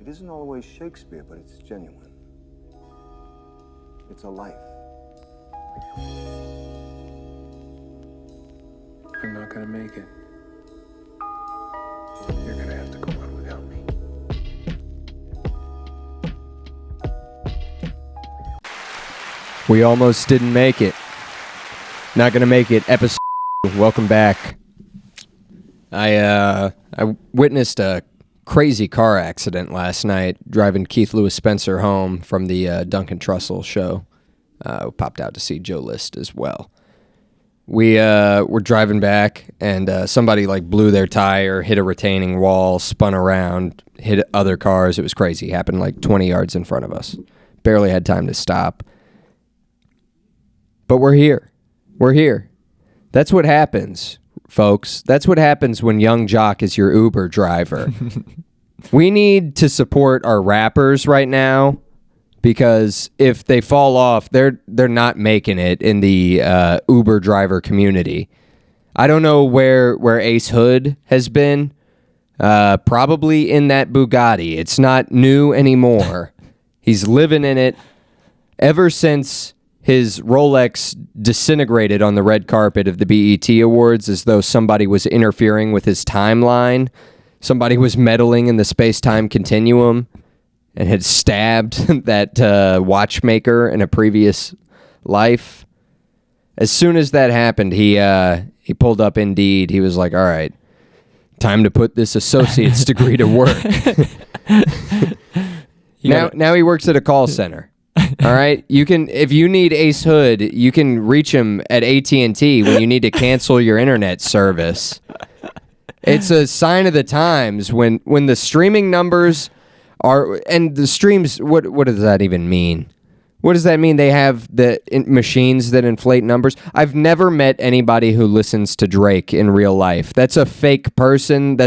It isn't always Shakespeare, but it's genuine. It's a life. I'm not gonna make it. You're gonna have to go on without me. We almost didn't make it. Not gonna make it. Episode. Welcome back. I witnessed a crazy car accident last night driving Keith Lewis Spencer home from the Duncan Trussell show. Popped out to see Joe List as well. We were driving back and somebody like blew their tire, hit a retaining wall, spun around, hit other cars. It was crazy. Happened like 20 yards in front of us. Barely had time to stop. But we're here. We're here. That's what happens, folks. That's what happens when Young Jock is your Uber driver. We need to support our rappers right now because if they fall off, they're not making it in the Uber driver community. I don't know where Ace Hood has been. Probably in that Bugatti. It's not new anymore. He's living in it ever since his Rolex disintegrated on the red carpet of the BET Awards as though somebody was interfering with his timeline. Somebody was meddling in the space-time continuum and had stabbed that watchmaker in a previous life. As soon as that happened, he pulled up Indeed. He was like, all right, time to put this associate's degree to work. Now he works at a call center. All right, you can, if you need Ace Hood, you can reach him at AT&T when you need to cancel your internet service. It's a sign of the times when the streaming numbers are, and the streams. What does that even mean? What does that mean? They have the machines that inflate numbers. I've never met anybody who listens to Drake in real life. That's a fake person.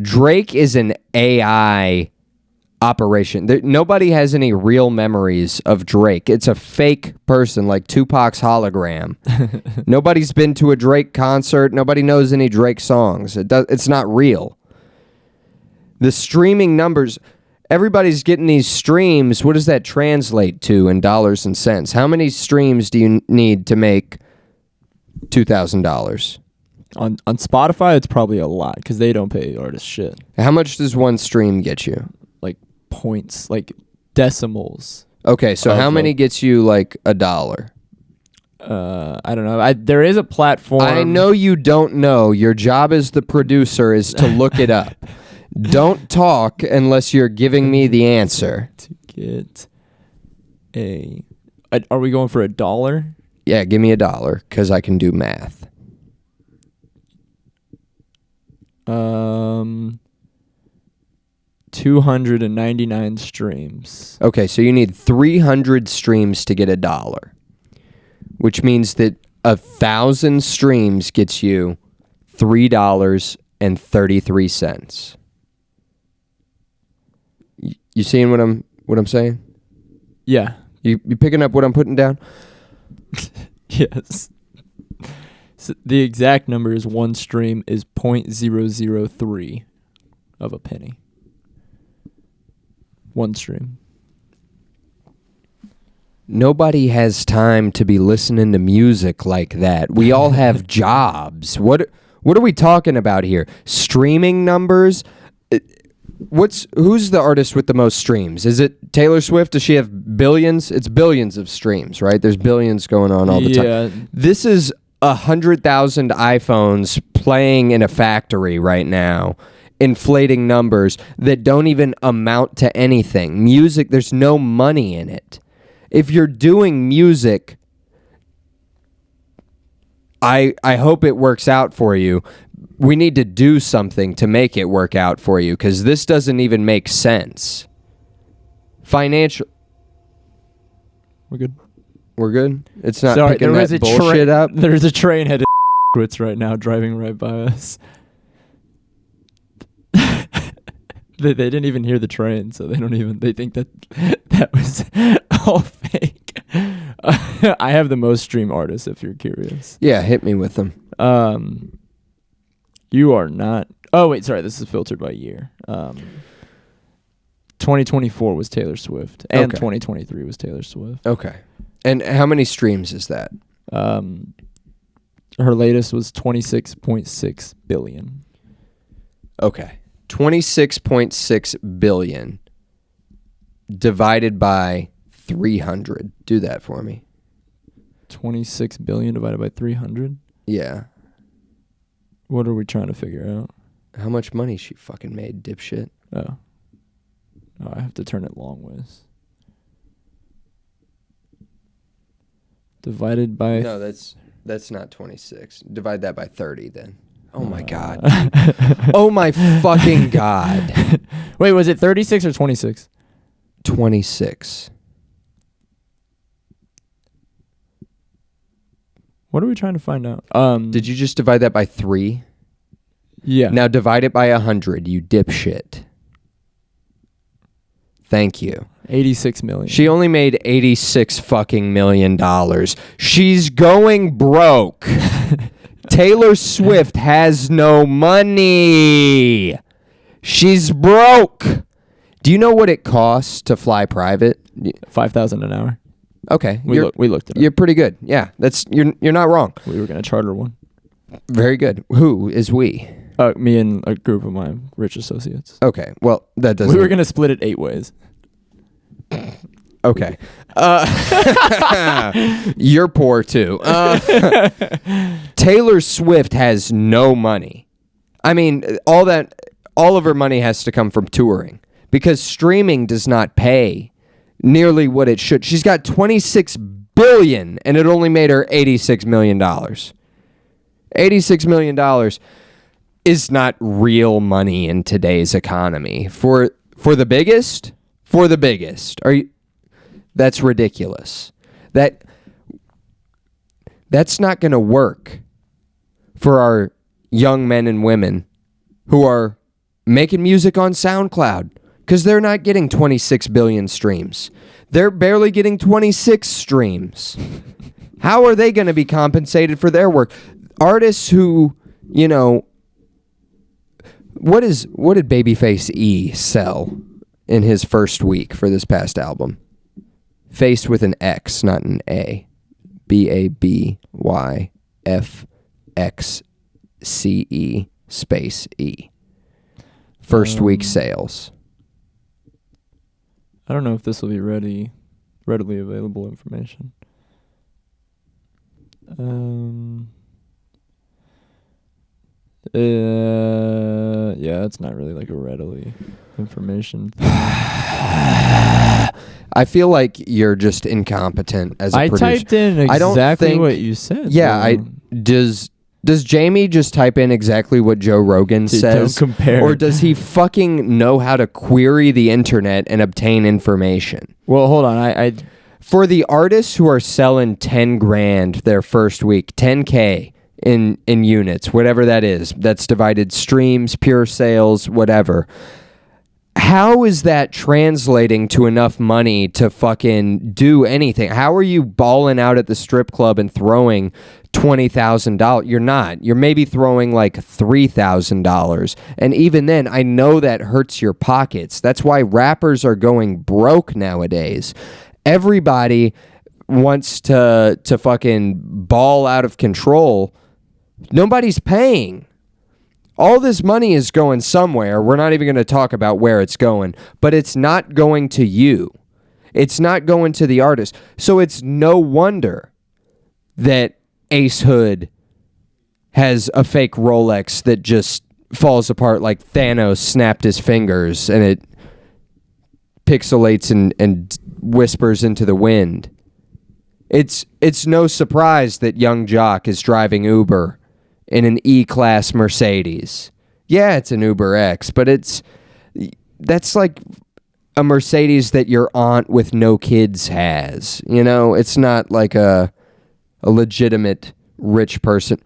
Drake is an AI operation. Nobody has any real memories of Drake. It's a fake person, like Tupac's hologram. Nobody's been to a Drake concert. Nobody knows any Drake songs. It's not real. The streaming numbers, everybody's getting these streams. What does that translate to in dollars and cents? How many streams do you need to make $2,000? On Spotify, it's probably a lot because they don't pay artists shit. How much does one stream get you? Like points, like decimals. Okay, so how many gets you like $1? I don't know. There is a platform. I know you don't know. Your job as the producer is to look it up. Don't talk unless you're giving me the answer. To get are we going for $1? Yeah, give me $1 because I can do math. 299 streams. Okay, so you need 300 streams to get $1, which means that 1,000 streams gets you $3.33. You seeing what I'm saying? Yeah. You picking up what I'm putting down? Yes. So the exact number is one stream is 0.003 of a penny. One stream. Nobody has time to be listening to music like that. We all have jobs. What are we talking about here? Streaming numbers? Who's the artist with the most streams? Is it Taylor Swift? Does she have billions? It's billions of streams, right? There's billions going on all the time. This is 100,000 iPhones playing in a factory right now, inflating numbers that don't even amount to anything. Music, there's no money in it. If you're doing music, I hope it works out for you. We need to do something to make it work out for you because this doesn't even make sense. Financial. We're good. We're good? It's not Sorry, picking that bullshit up? There's a train headed Quits right now driving right by us. They didn't even hear the train, so they think that was all fake. I have the most stream artists, if you're curious. Yeah, hit me with them. You are not. Oh wait, sorry. This is filtered by year. 2024 was Taylor Swift, and Okay. 2023 was Taylor Swift. Okay. And how many streams is that? Her latest was 26.6 billion. Okay. 26.6 billion divided by 300. Do that for me. 26 billion divided by 300. Yeah. What are we trying to figure out? How much money she fucking made, dipshit. Oh, I have to turn it long ways. Divided by No, that's not 26. Divide that by 30 then. Oh my god. Oh my fucking god. Wait, was it 36 or 26? 26. What are we trying to find out? Did you just divide that by 3? Yeah. Now divide it by 100, you dipshit. Thank you. 86 million. She only made 86 fucking million dollars. She's going broke. Taylor Swift has no money. She's broke. Do you know what it costs to fly private? $5,000 an hour. Okay, We looked it up. You're pretty good. Yeah, you're not wrong. We were gonna charter one. Very good. Who is we? Me and a group of my rich associates. Okay, well that doesn't. We were gonna split it 8 ways. Okay. You're poor too. Taylor Swift has no money. I mean, all of her money has to come from touring because streaming does not pay nearly what it should. She's got 26 billion and it only made her $86 million. $86 million is not real money in today's economy. For the biggest, that's ridiculous. That's not going to work for our young men and women who are making music on SoundCloud because they're not getting 26 billion streams. They're barely getting 26 streams. How are they going to be compensated for their work? Artists who, what did Babyface E sell in his first week for this past album? Face with an X, not an A. BABYFXCE space E. First week sales. I don't know if this will be readily available information. Yeah, it's not really like a readily information thing. I feel like you're just incompetent as a producer. I typed in I don't exactly think- what you said. Yeah, though. does Jamie just type in exactly what Joe Rogan Dude, says? don't compare. Or does he fucking know how to query the internet and obtain information? Well, hold on. I For the artists who are selling 10 grand their first week, 10K in units, whatever that is, that's divided streams, pure sales, whatever. How is that translating to enough money to fucking do anything? How are you balling out at the strip club and throwing $20,000? You're not. You're maybe throwing like $3,000. And even then, I know that hurts your pockets. That's why rappers are going broke nowadays. Everybody wants to fucking ball out of control. Nobody's paying. All this money is going somewhere. We're not even going to talk about where it's going, but it's not going to you. It's not going to the artist. So it's no wonder that Ace Hood has a fake Rolex that just falls apart like Thanos snapped his fingers and it pixelates and whispers into the wind. It's no surprise that Young Jock is driving Uber in an E-Class Mercedes. Yeah, it's an Uber X, but that's like a Mercedes that your aunt with no kids has. It's not like a legitimate rich person.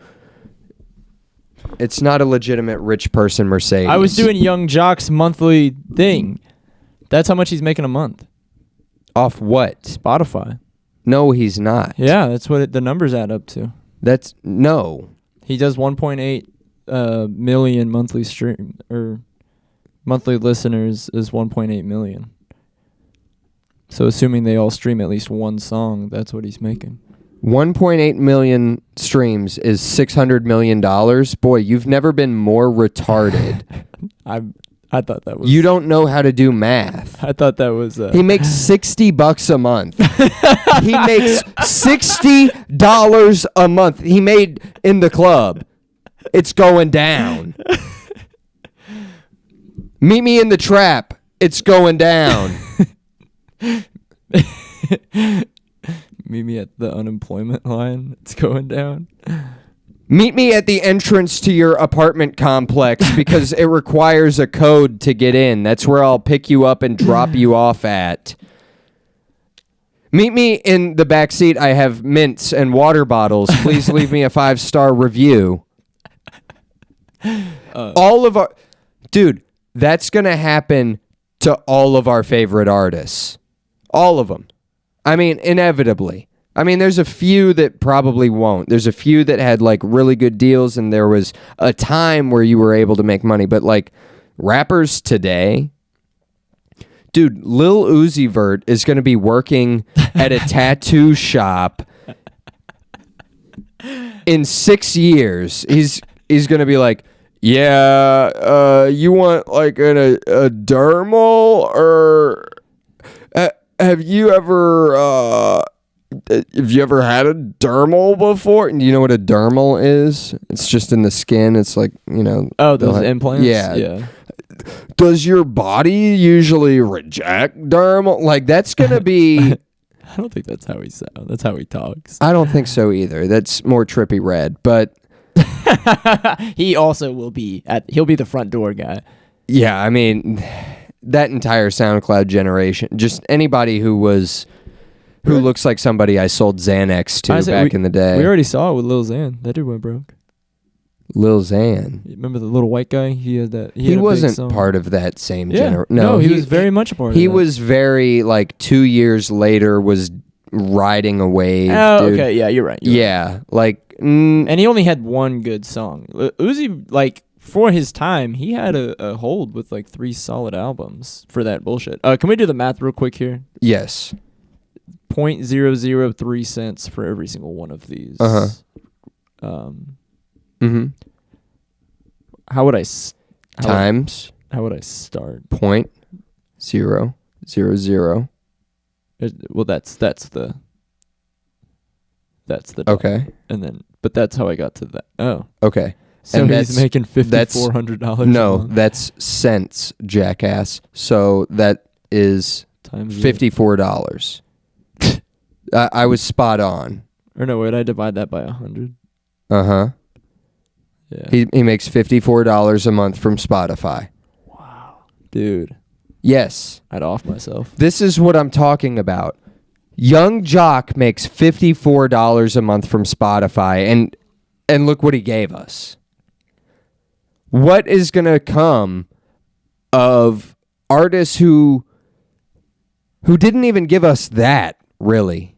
It's not a legitimate rich person Mercedes. was doing Young Jock's monthly thing. That's how much he's making a month. Off what? Spotify. No, he's not. Yeah, that's what the numbers add up to. No. He does 1.8 million monthly stream or monthly listeners is 1.8 million. So assuming they all stream at least one song, that's what he's making. 1.8 million streams is $600 million. Boy, you've never been more retarded. I thought that was... You don't know how to do math. I thought that was... He makes $60 a month. He makes $60 a month. He made in the club. It's going down. Meet me in the trap. It's going down. Meet me at the unemployment line. It's going down. Meet me at the entrance to your apartment complex because it requires a code to get in. That's where I'll pick you up and drop you off at. Meet me in the back seat. I have mints and water bottles. Please leave me a 5-star review. All of our... Dude, that's going to happen to all of our favorite artists. All of them. I mean, inevitably. I mean, there's a few that probably won't. There's a few that had, like, really good deals, and there was a time where you were able to make money. But, like, rappers today... Dude, Lil Uzi Vert is going to be working at a tattoo shop in 6 years. He's going to be like, yeah, you want, like, a dermal, or... Have you ever had a dermal before? And do you know what a dermal is? It's just in the skin. It's like, you know. Oh, those implants? Yeah. Does your body usually reject dermal? Like, that's going to be... I don't think that's how he sounds. That's how he talks. I don't think so either. That's more Trippy Red. But... He also will be... He'll be the front door guy. Yeah, I mean... That entire SoundCloud generation, just anybody who looks like somebody I sold Xanax to back in the day. We already saw it with Lil Xan. That dude went broke. Lil Xan. Remember the little white guy? He had that. He wasn't part of that same generation. No, he was very much a part of that. He was very, like, 2 years later was riding a wave. Oh, dude. okay. Yeah, you're right. Yeah. Like, and he only had one good song. Uzi, like, for his time, he had a hold with like 3 solid albums for that bullshit. Can we do the math real quick here? Yes. 0.003 cents for every single one of these. How would I times? How would I start? 0.000. Well, that's the okay. And then, but that's how I got to that. Oh, okay. So and he's making $5,400. No, that's cents, jackass. So that is times $54. I was spot on. Or no, wait, I divide that by 100. Uh-huh. Yeah. He makes $54 a month from Spotify. Wow. Dude. Yes. I'd off myself. This is what I'm talking about. Young Jock makes $54 a month from Spotify, and look what he gave us. What is going to come of artists who didn't even give us that, really?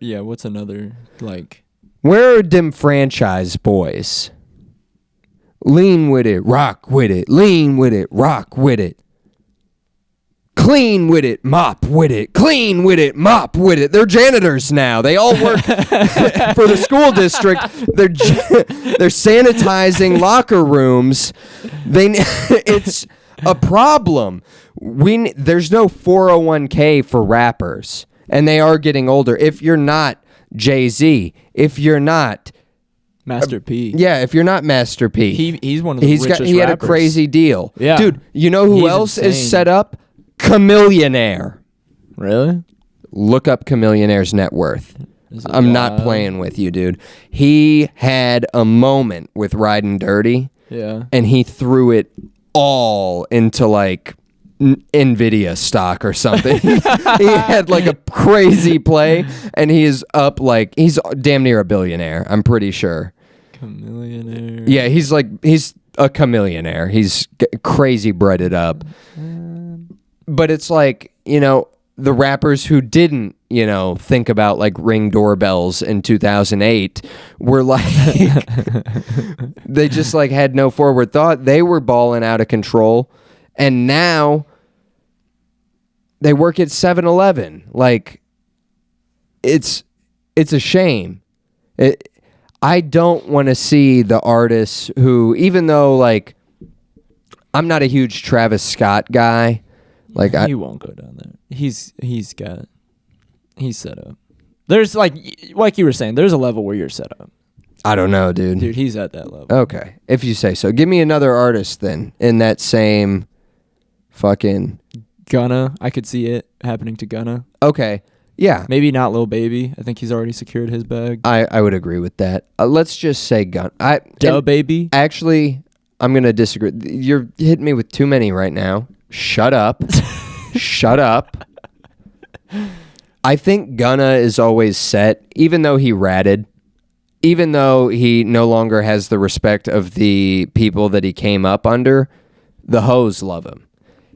Yeah, what's another, like... Where are them franchise boys? Lean with it, rock with it, lean with it, rock with it. Clean with it, mop with it, clean with it, mop with it. They're janitors now. They all work for the school district. They're sanitizing locker rooms. It's a problem. There's no 401k for rappers, and they are getting older. If you're not Jay-Z, if you're not Master P. Yeah, if you're not Master P. He's one of the richest He had rappers. a crazy deal. Yeah. Dude, you know who He's else insane. is set up? Chamillionaire. Really? Look up Chamillionaire's net worth. I'm not playing with you, dude. He had a moment with Riding Dirty. Yeah. And he threw it all into, like, NVIDIA stock or something. He had, like, a crazy play, and he is up, like, he's damn near a billionaire, I'm pretty sure. Chamillionaire. Yeah, he's a chamillionaire. He's crazy breaded up. But it's like, you know, the rappers who didn't think about like Ring doorbells in 2008 were like they just like had no forward thought. They were balling out of control, and now they work at 7-Eleven. Like it's a shame. I don't want to see the artists who, even though like I'm not a huge Travis Scott guy, like he won't go down there. He's set up. There's like you were saying, there's a level where you're set up. I don't know, dude. Dude, he's at that level. Okay, if you say so. Give me another artist then in that same fucking Gunna, I could see it happening to Gunna. Okay, yeah. Maybe not Lil Baby. I think he's already secured his bag. I would agree with that. Let's just say Gunna. Baby. Actually, I'm gonna disagree. You're hitting me with too many right now. Shut up. Shut up. I think Gunna is always set, even though he ratted, even though he no longer has the respect of the people that he came up under. The hoes love him.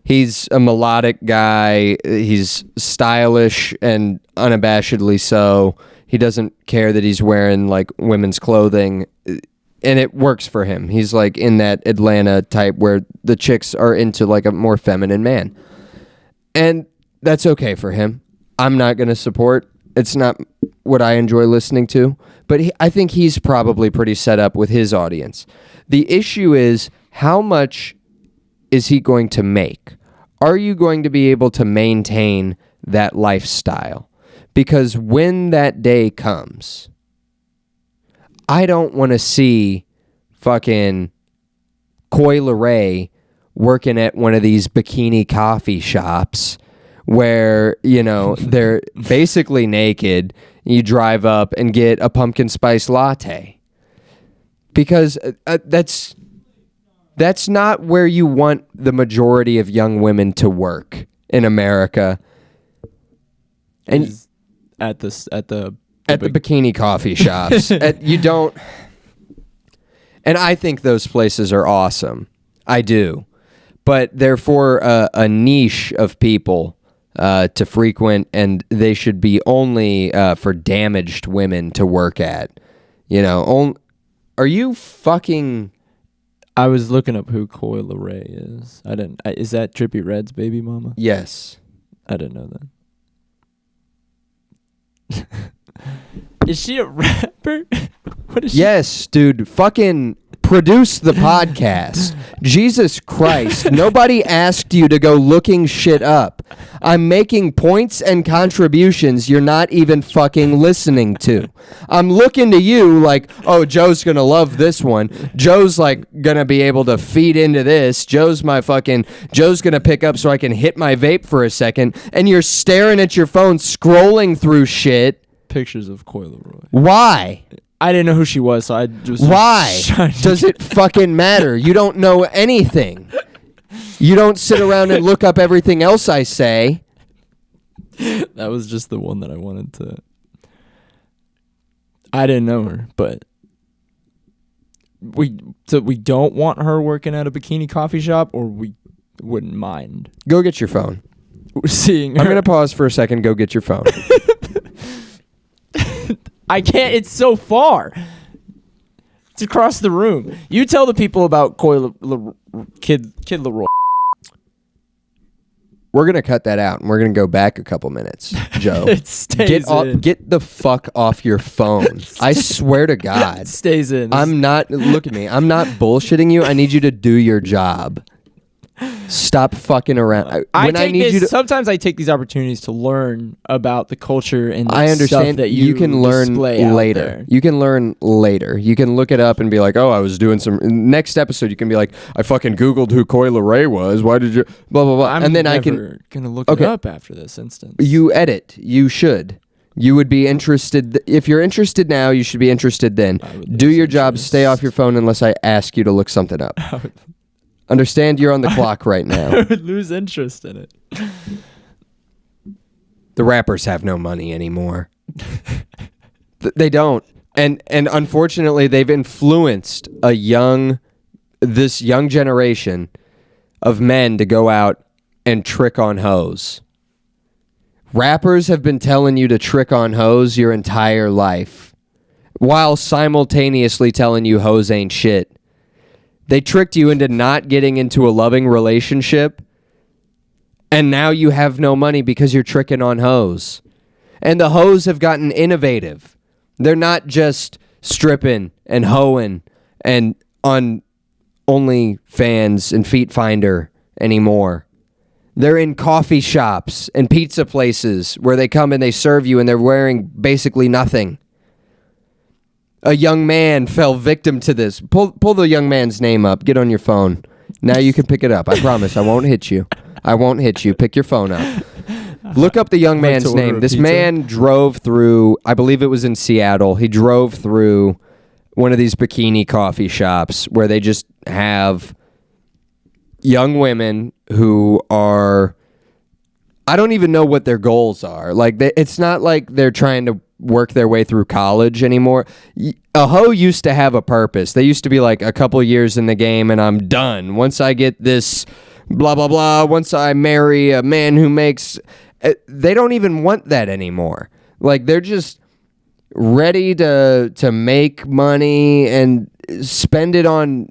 He's a melodic guy. He's stylish and unabashedly so. He doesn't care that he's wearing like women's clothing, and it works for him. He's like in that Atlanta type where the chicks are into like a more feminine man, and that's okay for him. I'm not going to support. It's not what I enjoy listening to, but I think he's probably pretty set up with his audience. The issue is, how much is he going to make? Are you going to be able to maintain that lifestyle? Because when that day comes, I don't want to see fucking Coi Leray working at one of these bikini coffee shops where, they're basically naked. You drive up and get a pumpkin spice latte. Because that's not where you want the majority of young women to work in America. And at the bikini coffee shops. You don't. And I think those places are awesome. I do. But they're for a niche of people to frequent, and they should be only for damaged women to work at. Are you fucking... I was looking up who Coi Leray is. Is that Trippie Redd's baby mama? Yes. I didn't know that. Is she a rapper? What is she? Yes, dude. Fucking produce the podcast. Jesus Christ. Nobody asked you to go looking shit up. I'm making points and contributions you're not even fucking listening to. I'm looking to you like, oh, Joe's gonna love this one. Joe's like gonna be able to feed into this. Joe's gonna pick up so I can hit my vape for a second. And you're staring at your phone, scrolling through shit. Pictures of Coi Leray. Why? I didn't know who she was, so I just... Why does it fucking matter? You don't know anything. You don't sit around and look up everything else I say. That was just the one that I wanted to... I didn't know her, but... We don't want her working at a bikini coffee shop, or we wouldn't mind Go get your phone. seeing her. I'm going to pause for a second. Go get your phone. I can't. It's so far. It's across the room. You tell the people about Kid Leroy. We're going to cut that out, and we're going to go back a couple minutes, Joe. It stays in. Get the fuck off your phone. I swear to God. It stays in. Look at me. I'm not bullshitting you. I need you to do your job. Stop fucking around. Sometimes I take these opportunities to learn about the culture and the I understand stuff that you can learn later. You can learn later. You can look it up and be like, oh, I was doing some... Next episode, you can be like, I fucking Googled who Coi Leray was. Why did you... Blah, blah, blah. I'm and then going to look it up after this instance. You edit. You should. You would be interested... If you're interested now, you should be interested then. Do your job. Stay off your phone unless I ask you to look something up. Understand you're on the clock right now. I would lose interest in it. The rappers have no money anymore. They don't. And unfortunately, they've influenced this young generation of men to go out and trick on hoes. Rappers have been telling you to trick on hoes your entire life, while simultaneously telling you hoes ain't shit. They tricked you into not getting into a loving relationship, and now you have no money because you're tricking on hoes. And the hoes have gotten innovative. They're not just stripping and hoeing and on OnlyFans and Feet Finder anymore. They're in coffee shops and pizza places where they come and they serve you and they're wearing basically nothing. A young man fell victim to this. Pull the young man's name up. Get on your phone. Now you can pick it up. I promise I won't hit you. I won't hit you. Pick your phone up. Look up the young man's name. This man drove through, I believe it was in Seattle. He drove through one of these bikini coffee shops where they just have young women who are, I don't even know what their goals are. Like, it's not like they're trying to work their way through college anymore. A hoe used to have a purpose. They used to be like, a couple years in the game and I'm done. Once I get this blah, blah, blah, once I marry a man who makes... They don't even want that anymore. Like, they're just ready to make money and spend it on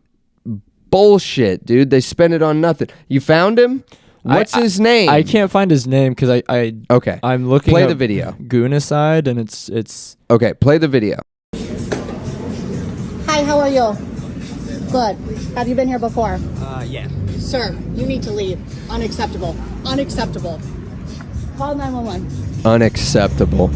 bullshit, dude. They spend it on nothing. You found him? What's his name? I can't find his name because Okay. I'm looking. Play the video. Goonicide, and it's. Okay, play the video. Hi, how are you? Good. Have you been here before? Yeah. Sir, you need to leave. Unacceptable. Unacceptable. Call 911. Unacceptable.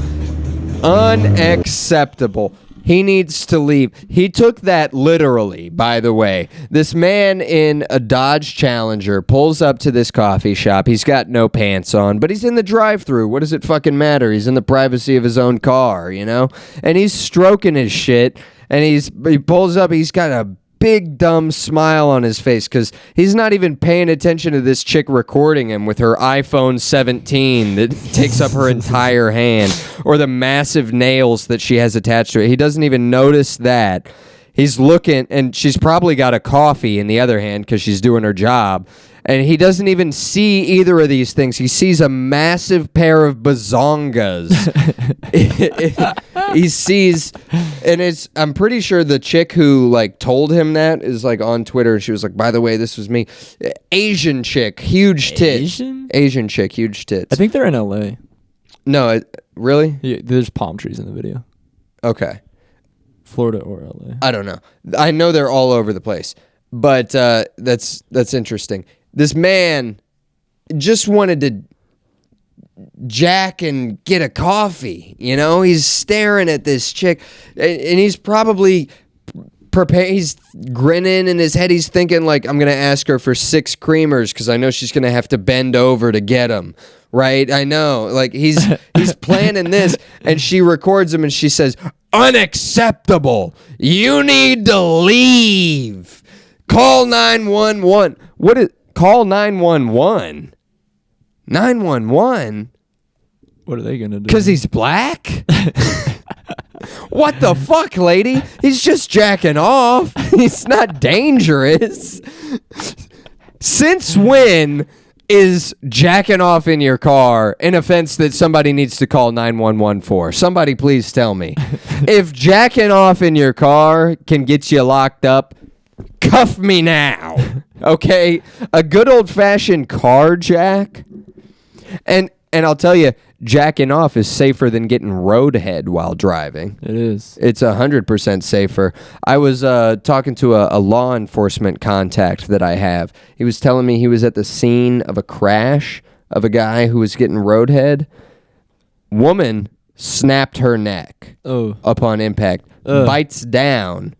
Unacceptable. He needs to leave. He took that literally, by the way. This man in a Dodge Challenger pulls up to this coffee shop. He's got no pants on, but he's in the drive-thru. What does it fucking matter? He's in the privacy of his own car, you know? And he's stroking his shit, and he pulls up. He's got a big dumb smile on his face because he's not even paying attention to this chick recording him with her iPhone 17 that takes up her entire hand, or the massive nails that she has attached to it. He doesn't even notice that. He's looking, and she's probably got a coffee in the other hand because she's doing her job. And he doesn't even see either of these things. He sees a massive pair of bazongas. He sees, and I'm pretty sure the chick who like told him that is like on Twitter, and she was like, by the way, this was me. Asian chick, huge tits. Asian chick, huge tits. I think they're in LA. No, really? Yeah, there's palm trees in the video. Okay. Florida or LA. I don't know. I know they're all over the place, but that's interesting. This man just wanted to jack and get a coffee, you know? He's staring at this chick, and he's probably prepared. He's grinning in his head. He's thinking, like, I'm going to ask her for 6 creamers because I know she's going to have to bend over to get them, right? I know. Like, he's planning this, and she records him, and she says, unacceptable. You need to leave. Call 911. What is... Call 911. 911? What are they going to do? Because he's black? What the fuck, lady? He's just jacking off. He's not dangerous. Since when is jacking off in your car an offense that somebody needs to call 911 for? Somebody please tell me. If jacking off in your car can get you locked up, cuff me now. Okay, a good old-fashioned car jack, and I'll tell you, jacking off is safer than getting roadhead while driving. It is. It's 100% safer. I was talking to a law enforcement contact that I have. He was telling me he was at the scene of a crash of a guy who was getting roadhead. Woman snapped her neck upon impact, bites down.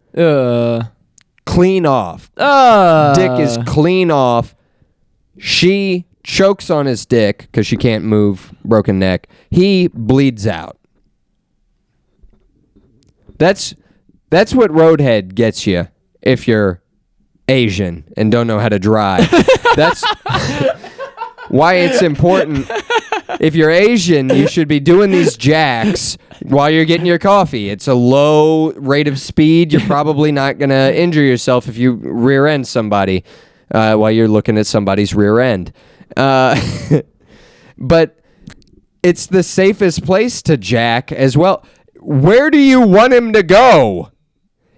Clean off. Dick is clean off. She chokes on his dick because she can't move, broken neck. He bleeds out. That's what roadhead gets you if you're Asian and don't know how to drive. That's why it's important. If you're Asian, you should be doing these jacks while you're getting your coffee. It's a low rate of speed. You're probably not going to injure yourself if you rear end somebody while you're looking at somebody's rear end. But it's the safest place to jack as well. Where do you want him to go?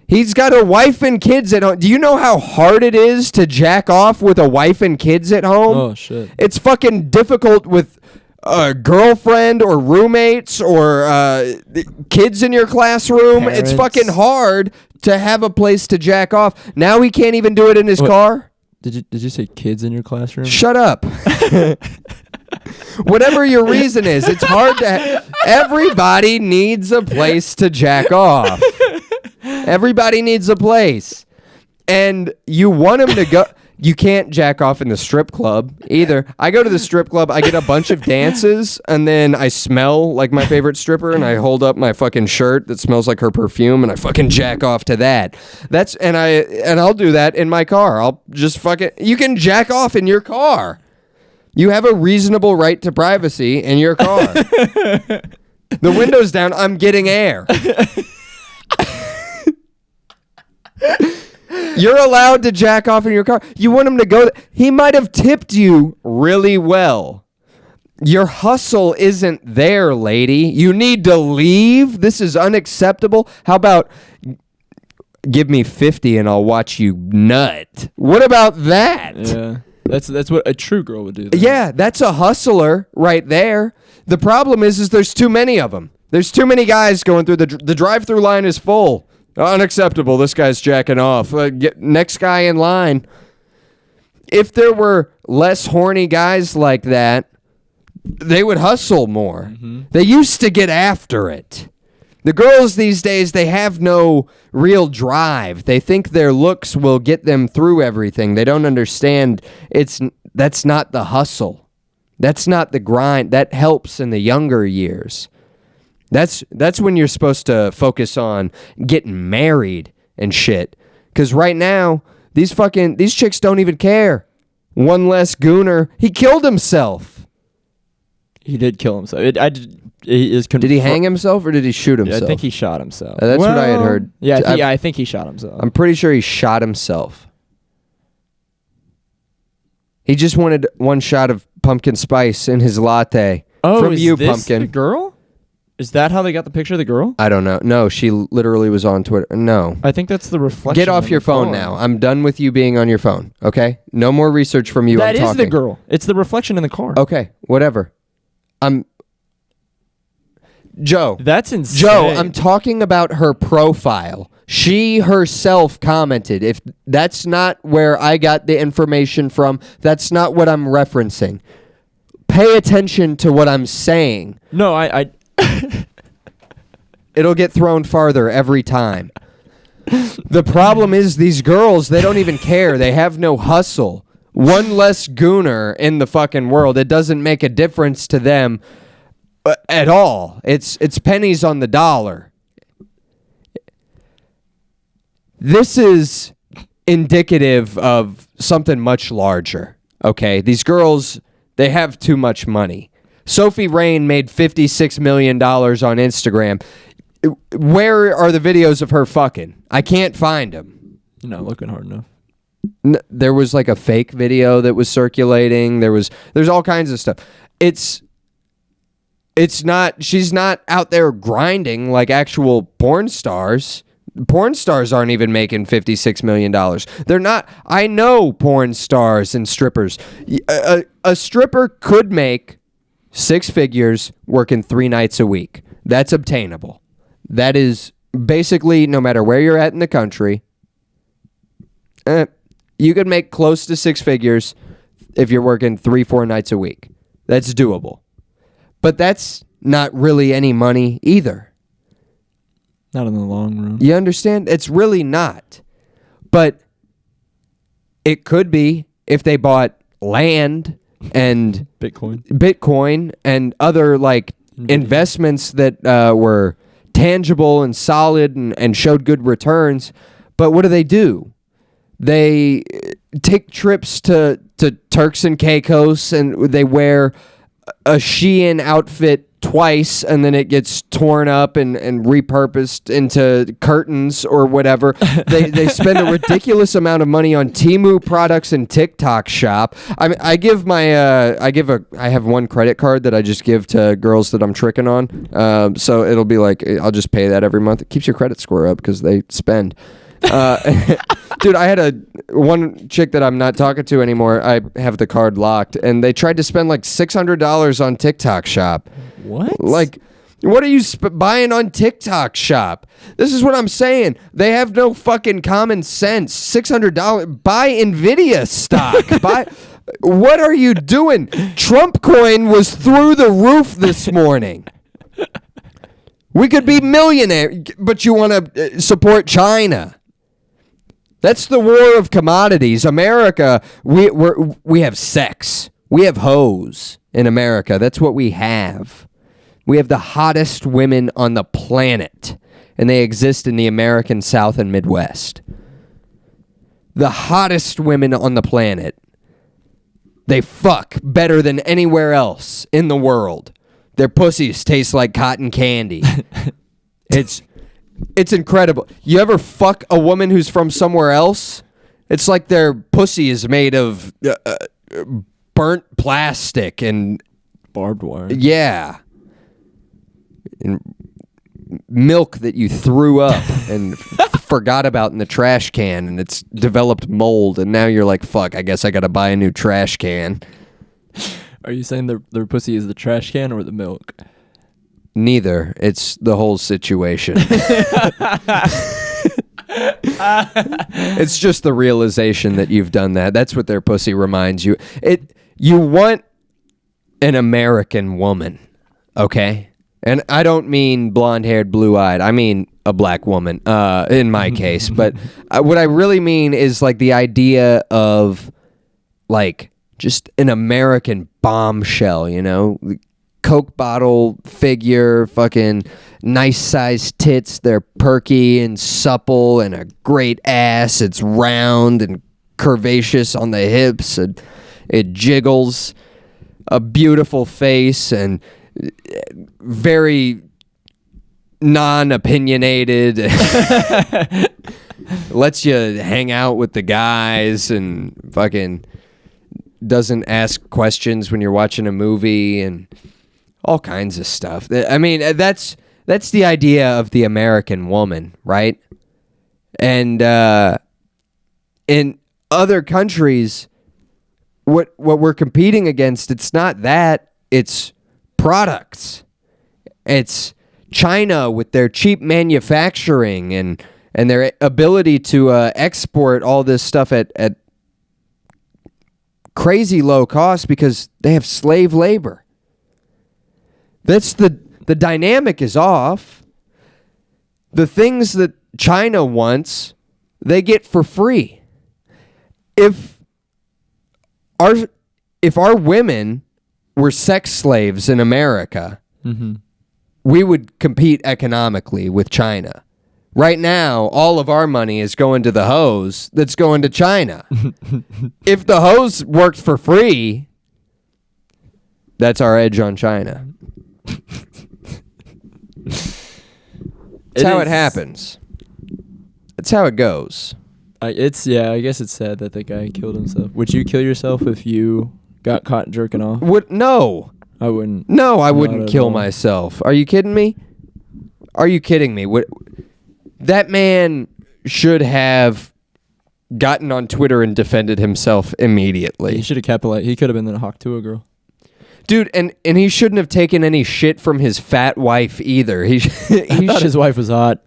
He's got a wife and kids at home. Do you know how hard it is to jack off with a wife and kids at home? Oh, shit. It's fucking difficult with a girlfriend or roommates or kids in your classroom. Parents. It's fucking hard to have a place to jack off. Now he can't even do it in his car? Did you say kids in your classroom? Shut up. Whatever your reason is, it's hard to... Everybody needs a place to jack off. Everybody needs a place. And you want him to go... You can't jack off in the strip club either. I go to the strip club, I get a bunch of dances, and then I smell like my favorite stripper, and I hold up my fucking shirt that smells like her perfume, and I fucking jack off to that. And I'll do that in my car. I'll just fucking... You can jack off in your car. You have a reasonable right to privacy in your car. The window's down, I'm getting air. You're allowed to jack off in your car. You want him to go... He might have tipped you really well. Your hustle isn't there, lady. You need to leave. This is unacceptable. How about give me 50 and I'll watch you nut? What about that? Yeah. That's what a true girl would do. Then. Yeah, that's a hustler right there. The problem is there's too many of them. There's too many guys going through. The drive-through line is full. Unacceptable. This guy's jacking off. Next guy in line. If there were less horny guys like that, they would hustle more. Mm-hmm. They used to get after it. The girls these days, they have no real drive. They think their looks will get them through everything. They don't understand that's not the hustle. That's not the grind. That helps in the younger years. That's when you're supposed to focus on getting married and shit. Because right now, these chicks don't even care. One less gooner. He killed himself. He did kill himself. Did he hang himself or did he shoot himself? I think he shot himself. That's what I had heard. Yeah, I think he shot himself. I'm pretty sure he shot himself. He just wanted one shot of pumpkin spice in his latte. Oh, from is you, this pumpkin. The girl? Is that how they got the picture of the girl? I don't know. No, she literally was on Twitter. No. I think that's the reflection. Get off your phone car. now. I'm done with you being on your phone, okay? No more research from you. That I'm is talking. the girl. It's the reflection in the car. Okay, whatever. Joe. That's insane. Joe, I'm talking about her profile. She herself commented. If that's not where I got the information from, that's not what I'm referencing. Pay attention to what I'm saying. No, I It'll get thrown farther every time. The problem is these girls, they don't even care. They have no hustle. One less gooner in the fucking world. It doesn't make a difference to them at all. It's pennies on the dollar. This is indicative of something much larger. Okay, these girls, they have too much money. Sophie Rain made $56 million on Instagram. Where are the videos of her fucking? I can't find them. You're not looking hard enough. There was like a fake video that was circulating. There's all kinds of stuff. It's not, she's not out there grinding like actual porn stars. Porn stars aren't even making $56 million. They're not. I know porn stars and strippers. A stripper could make 6 figures working 3 nights a week. That's obtainable. That is basically, no matter where you're at in the country, you could make close to 6 figures if you're working 3-4 nights a week. That's doable. But that's not really any money either. Not in the long run. You understand? It's really not. But it could be if they bought land and Bitcoin and other like investments that were tangible and solid and showed good returns. But what do? They take trips to Turks and Caicos and they wear a Shein outfit twice and then it gets torn up and repurposed into curtains or whatever. They spend a ridiculous amount of money on Temu products and TikTok shop. I have one credit card that I just give to girls that I'm tricking on. So it'll be like, I'll just pay that every month. It keeps your credit score up because they spend. Dude, I had one chick that I'm not talking to anymore. I have the card locked, and they tried to spend like $600 on TikTok shop. What? Like, what are you buying on TikTok shop? This is what I'm saying. They have no fucking common sense. $600. Buy Nvidia stock. What are you doing? Trump coin was through the roof this morning. We could be millionaire, but you want to support China. That's the war of commodities. America, we have sex. We have hoes in America. That's what we have. We have the hottest women on the planet, and they exist in the American South and Midwest. The hottest women on the planet. They fuck better than anywhere else in the world. Their pussies taste like cotton candy. It's incredible. You ever fuck a woman who's from somewhere else? It's like their pussy is made of burnt plastic and barbed wire. Yeah. And milk that you threw up and forgot about in the trash can, and it's developed mold, and now you're like, fuck, I guess I gotta buy a new trash can. Are you saying their pussy is the trash can or the milk? Neither. It's the whole situation. It's just the realization that you've done that. That's what their pussy reminds you. You want an American woman, okay? And I don't mean blonde-haired, blue-eyed. I mean a black woman, in my case. But what I really mean is like the idea of like just an American bombshell, you know? Coke bottle figure, fucking nice sized tits. They're perky and supple and a great ass. It's round and curvaceous on the hips and it jiggles. A beautiful face and very non-opinionated. Lets you hang out with the guys and fucking doesn't ask questions when you're watching a movie and all kinds of stuff. I mean, that's the idea of the American woman, right? And in other countries, what we're competing against, it's not that, it's products. It's China with their cheap manufacturing and their ability to export all this stuff at crazy low cost because they have slave labor. That's the dynamic is off. The things that China wants, they get for free. If our women were sex slaves in America, we would compete economically with China. Right now, all of our money is going to the hose that's going to China. If the hose worked for free, that's our edge on China. It's how it happens. It's how it goes. I guess it's sad that the guy killed himself. Would you kill yourself if you got caught jerking off? No. I wouldn't. No, I wouldn't kill myself. Are you kidding me? Are you kidding me? That man should have gotten on Twitter and defended himself immediately. He should have capitalized. He could have been the hawk to a girl. Dude, and he shouldn't have taken any shit from his fat wife either. I thought his wife was hot.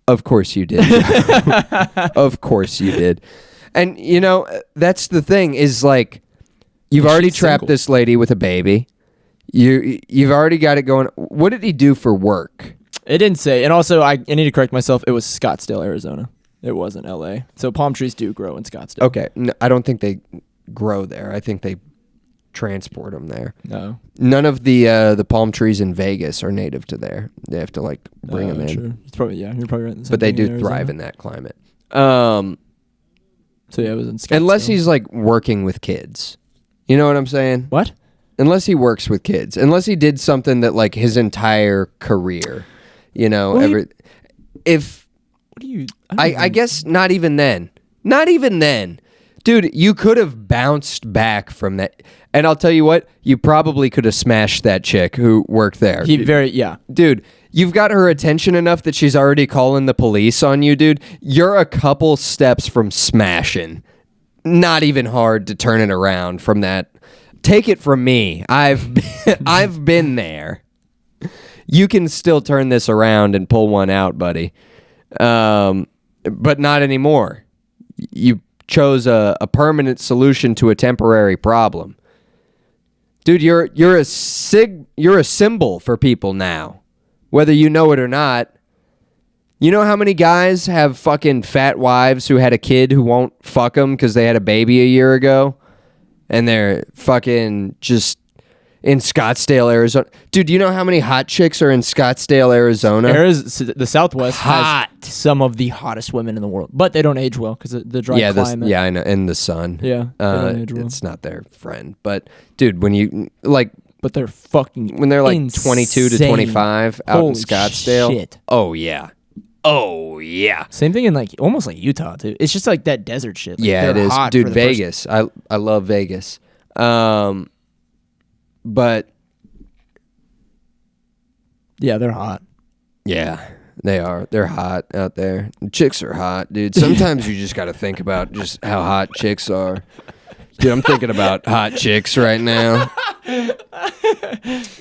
Of course you did. Of course you did. And, you know, that's the thing is like, you've already trapped single. This lady with a baby. You've already got it going. What did he do for work? It didn't say. And also, I need to correct myself. It was Scottsdale, Arizona. It wasn't L.A. So palm trees do grow in Scottsdale. Okay. No, I don't think they grow there. I think they transport them there. No. None of the palm trees in Vegas are native to there. They have to like bring them in. Sure. It's probably, you're probably right. But they do thrive in that climate. So yeah, it was in Scottsdale. Unless he's like working with kids. You know what I'm saying? What? Unless he works with kids. Unless he did something that like his entire career, you know, Well, What do you? I guess not even then. Not even then. Dude, you could have bounced back from that. And I'll tell you what, you probably could have smashed that chick who worked there. Dude, you've got her attention enough that she's already calling the police on you, dude. You're a couple steps from smashing. Not even hard to turn it around from that. Take it from me. I've been there. You can still turn this around and pull one out, buddy. But not anymore. You chose a permanent solution to a temporary problem. Dude, you're a symbol for people now, whether you know it or not. You know how many guys have fucking fat wives who had a kid who won't fuck them because they had a baby a year ago, and they're fucking just in Scottsdale, Arizona. Dude, do you know how many hot chicks are in Scottsdale, Arizona? The Southwest has some of the hottest women in the world, but they don't age well because the dry climate. I know, and the sun. Yeah, they don't age well. It's not their friend. But dude, when you like, but they're fucking when they're like insane. 22 to 25 out Holy in Scottsdale. Shit. Oh yeah. Oh yeah. Same thing in like almost like Utah too. It's just like that desert shit. Like, yeah, it they're is, hot dude. for the Vegas. I love Vegas. But yeah, they're hot. yeah, they are. They're hot out there. Chicks are hot, dude. Sometimes you just got to think about just how hot chicks are. Dude, I'm thinking about hot chicks right now.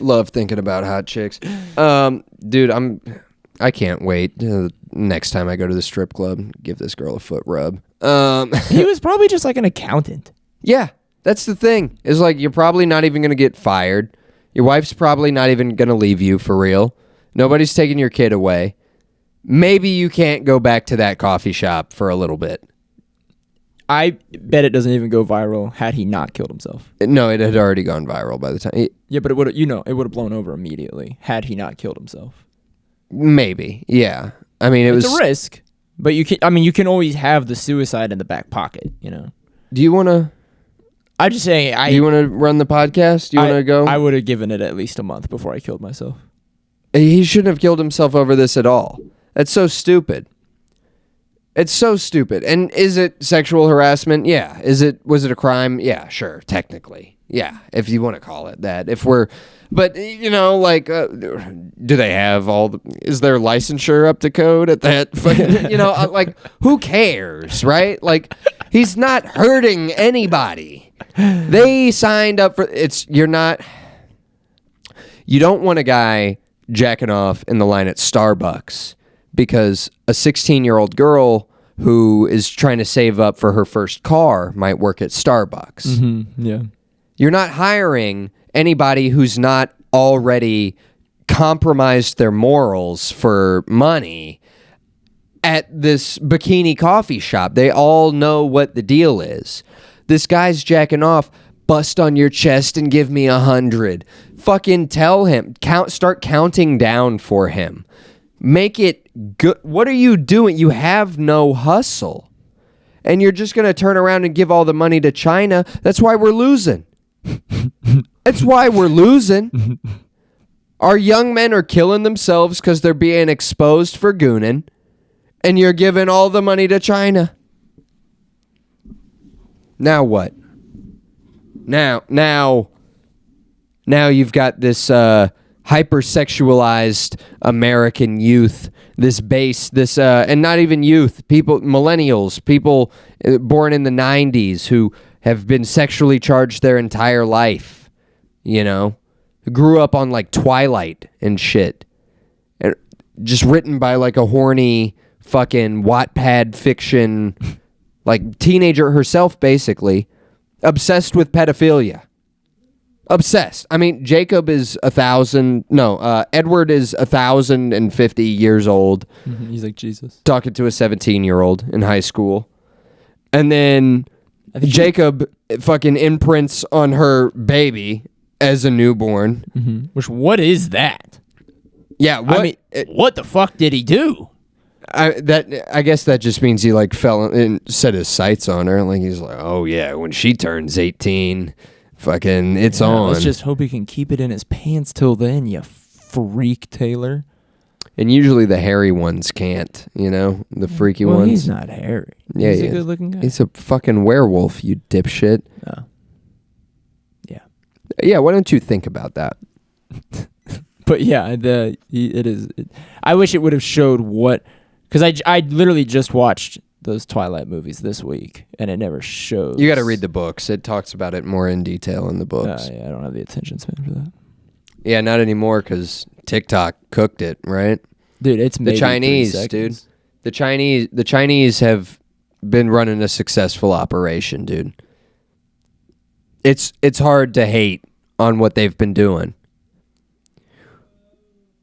Love thinking about hot chicks. Dude, I can't wait next time I go to the strip club, give this girl a foot rub. He was probably just like an accountant. Yeah, that's the thing. Is like you're probably not even going to get fired. Your wife's probably not even going to leave you for real. Nobody's taking your kid away. Maybe you can't go back to that coffee shop for a little bit. I bet it doesn't even go viral had he not killed himself. No, it had already gone viral by the time. Yeah, but it would have blown over immediately had he not killed himself. Maybe, yeah. I mean, It's a risk, but you can always have the suicide in the back pocket, you know. Do you want to? I'm just saying. Do you want to run the podcast? Do you want to go? I would have given it at least a month before I killed myself. He shouldn't have killed himself over this at all. That's so stupid. It's so stupid. And is it sexual harassment? Yeah. Was it a crime? Yeah, sure. Technically. Yeah. If you want to call it that. But you know, like, do they have is their licensure up to code at that fucking, you know, like, who cares, right? Like, he's not hurting anybody. They signed up for, you don't want a guy jacking off in the line at Starbucks because a 16-year-old girl who is trying to save up for her first car might work at Starbucks. Mm-hmm. Yeah. You're not hiring anybody who's not already compromised their morals for money at this bikini coffee shop. They all know what the deal is. This guy's jacking off. Bust on your chest and give me 100. Fucking tell him. Start counting down for him. Make it good. What are you doing? You have no hustle. And you're just going to turn around and give all the money to China. That's why we're losing. That's why we're losing. Our young men are killing themselves because they're being exposed for gooning. And you're giving all the money to China. Now what? Now you've got this hypersexualized American youth, this base, and not even youth, millennials, people born in the 90s who have been sexually charged their entire life, you know, who grew up on like Twilight and shit, and just written by like a horny fucking Wattpad fiction, like teenager herself, basically. Obsessed with pedophilia. Obsessed. I mean, Edward is 1,050 years old. Mm-hmm. He's like Jesus. Talking to a 17-year-old in high school. And then Jacob fucking imprints on her baby as a newborn. Mm-hmm. What is that? Yeah. What the fuck did he do? I guess that just means he like fell and set his sights on her. Like he's like, oh yeah, when she turns 18, Fucking, it's Yeah, on. Let's just hope he can keep it in his pants till then, you freak, Taylor. And usually the hairy ones can't, the freaky Well, ones. he's not hairy. Yeah, he's he a is. good-looking guy. He's a fucking werewolf, you dipshit. Oh. Yeah. Yeah, why don't you think about that? But yeah, it is. I wish it would have showed what, because I literally just watched those Twilight movies this week, and it never shows. You got to read the books. It talks about it more in detail in the books. Yeah, I don't have the attention span for that. Yeah, not anymore because TikTok cooked it, right? Dude, it's The maybe 3 Chinese, seconds. dude. The Chinese have been running a successful operation, dude. It's hard to hate on what they've been doing.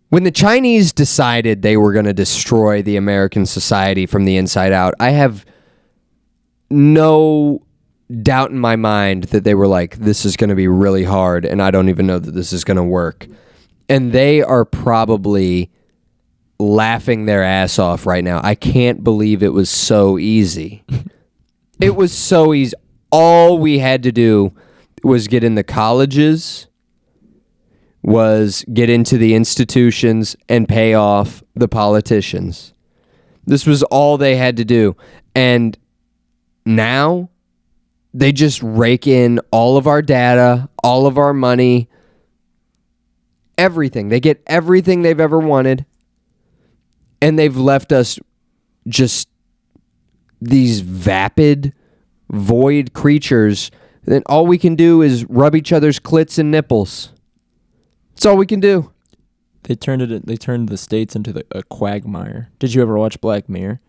When the Chinese decided they were going to destroy the American society from the inside out, I have no doubt in my mind that they were like, this is going to be really hard, and I don't even know that this is going to work. And they are probably laughing their ass off right now. I can't believe it was so easy. It was so easy. All we had to do was get in the colleges, was get into the institutions, and pay off the politicians. This was all they had to do. And now they just rake in all of our data, all of our money, everything. They get everything they've ever wanted. And they've left us just these vapid, void creatures. Then all we can do is rub each other's clits and nipples. That's all we can do. They turned the states into a quagmire. Did you ever watch Black Mirror?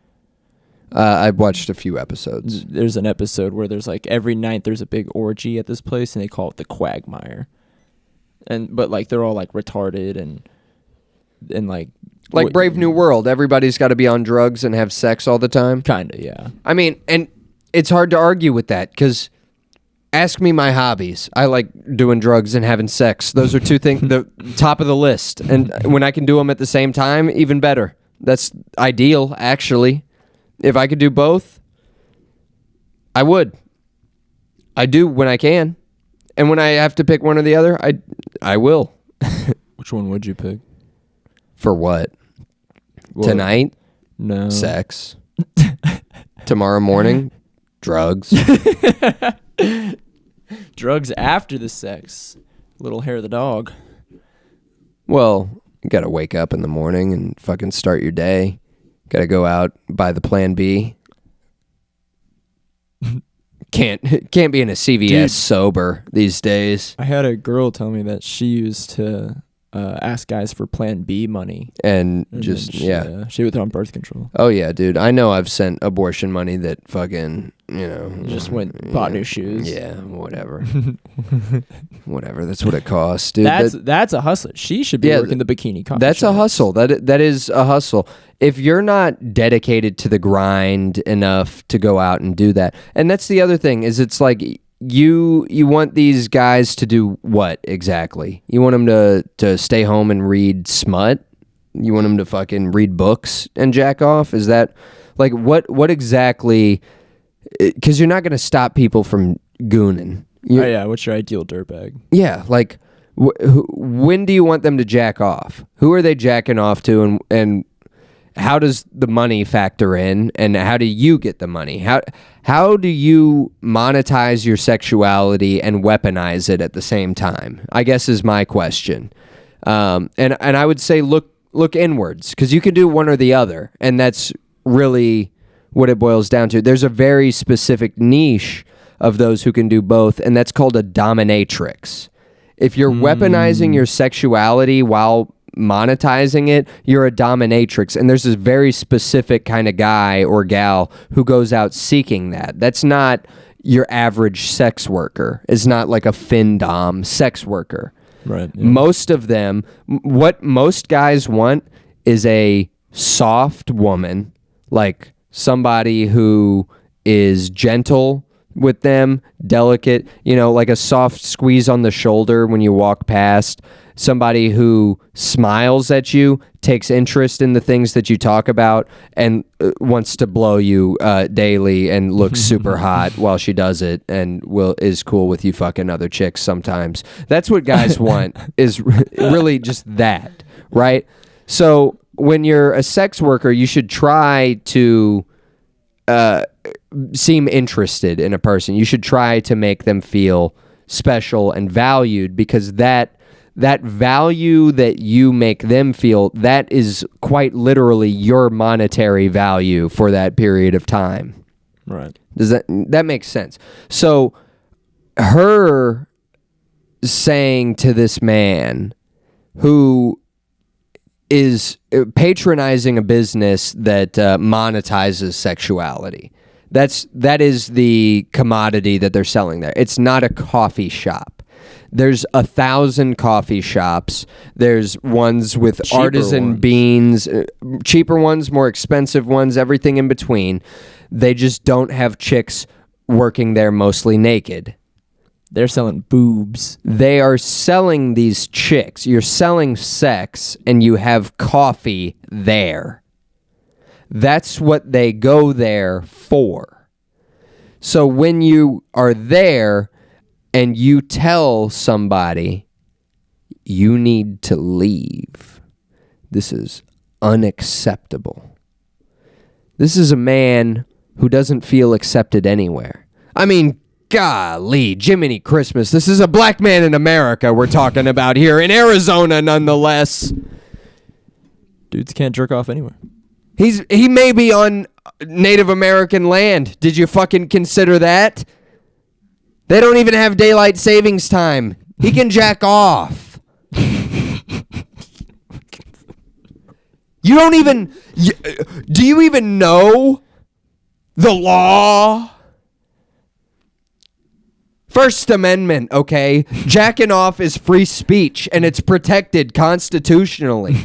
I've watched a few episodes. There's an episode where there's like every night there's a big orgy at this place, and they call it the quagmire. But like they're all like retarded and like Brave New World. Everybody's got to be on drugs and have sex all the time. Kinda, yeah. I mean, and it's hard to argue with that because ask me my hobbies. I like doing drugs and having sex. Those are two things, the top of the list. And when I can do them at the same time, even better. That's ideal, actually. If I could do both, I would. I do when I can. And when I have to pick one or the other, I will. Which one would you pick? For what? Well, Tonight? No. Sex. Tomorrow morning? Drugs. Drugs after the sex. Little hair of the dog. Well, you got to wake up in the morning and fucking start your day. Got to go out, buy the plan B. Can't be in a CVS Dude. sober these days. I had a girl tell me that she used to ask guys for plan B money. And And just, then yeah. she would throw on birth control. Oh, yeah, dude. I know I've sent abortion money that fucking, Just went, bought new shoes. Yeah, whatever. Whatever. That's what it costs, dude. That's a hustle. She should be Yeah, working the bikini coffee That's a shops. hustle. That is a hustle. If you're not dedicated to the grind enough to go out and do that, and that's the other thing, is it's like you want these guys to do what exactly? You want them to stay home and read smut? You want them to fucking read books and jack off? Is that like what exactly? Because you're not going to stop people from gooning. Oh, yeah, what's your ideal dirtbag? Yeah, like when do you want them to jack off? Who are they jacking off to, and how does the money factor in, and how do you get the money? How do you monetize your sexuality and weaponize it at the same time? I guess is my question. And I would say look inwards, because you can do one or the other, and that's really what it boils down to. There's a very specific niche of those who can do both, and that's called a dominatrix. If you're weaponizing your sexuality while monetizing it, you're a dominatrix, and there's this very specific kind of guy or gal who goes out seeking that. That's not your average sex worker. It's not like a findom sex worker. Right. Yeah. Most of them, what most guys want is a soft woman, like somebody who is gentle with them, delicate, like a soft squeeze on the shoulder when you walk past, somebody who smiles at you, takes interest in the things that you talk about, and wants to blow you daily and looks super hot while she does it, and is cool with you fucking other chicks sometimes. That's what guys want, is really just that, right? So when you're a sex worker, you should try to seem interested in a person. You should try to make them feel special and valued, because that value that you make them feel, that is quite literally your monetary value for that period of time. Right. Does that makes sense? So her saying to this man who is patronizing a business that monetizes sexuality, that is the commodity that they're selling there. It's not a coffee shop. There's 1,000 coffee shops. There's ones with Cheaper artisan ones. beans, cheaper ones, more expensive ones, everything in between. They just don't have chicks working there mostly naked. They're selling boobs. They are selling these chicks. You're selling sex, and you have coffee there. That's what they go there for. So when you are there and you tell somebody you need to leave, this is unacceptable. This is a man who doesn't feel accepted anywhere. I mean, golly, Jiminy Christmas. This is a black man in America we're talking about here, in Arizona nonetheless. Dudes can't jerk off anywhere. He may be on Native American land. Did you fucking consider that? They don't even have daylight savings time. He can jack off. You don't even... Do you even know the law? First Amendment, okay? Jacking off is free speech, and it's protected constitutionally.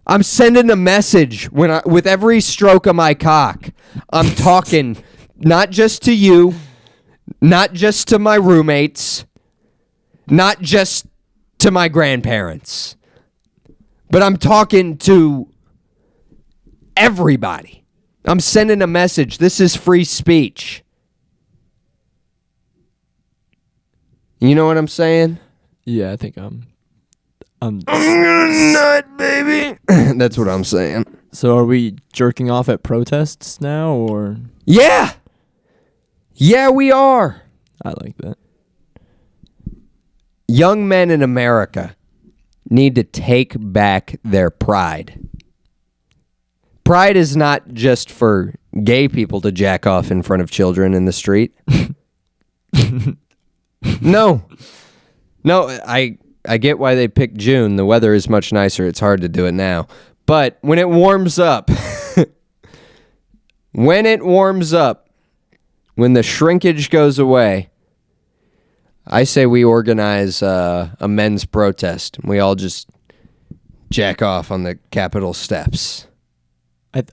I'm sending a message with every stroke of my cock. I'm talking not just to you, not just to my roommates, not just to my grandparents, but I'm talking to everybody. I'm sending a message. This is free speech. You know what I'm saying? Yeah, I think I'm gonna nut, baby. That's what I'm saying. So are we jerking off at protests now, or? Yeah. Yeah, we are. I like that. Young men in America need to take back their pride. Pride is not just for gay people to jack off in front of children in the street. No, I get why they picked June. The weather is much nicer. It's hard to do it now. But when it warms up, when the shrinkage goes away, I say we organize a men's protest. We all just jack off on the Capitol steps.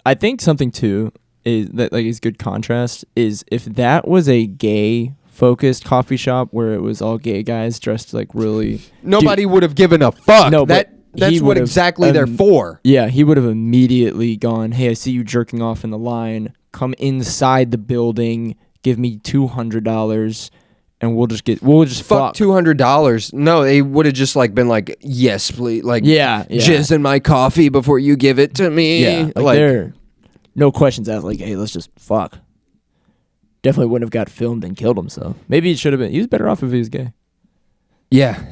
I think something too is that like is good contrast is if that was a gay focused coffee shop where it was all gay guys dressed like really Nobody would have given a fuck. No, but that's he what would've, exactly they're for. Yeah, he would have immediately gone, "Hey, I see you jerking off in the line. Come inside the building, give me $200 and we'll just fuck $200. No, they would have just like been like, yes, please, like yeah. jizz in my coffee before you give it to me. Yeah, like there, no questions asked. Like, hey, let's just fuck. Definitely wouldn't have got filmed and killed himself. Maybe it should have been. He was better off if he was gay. Yeah,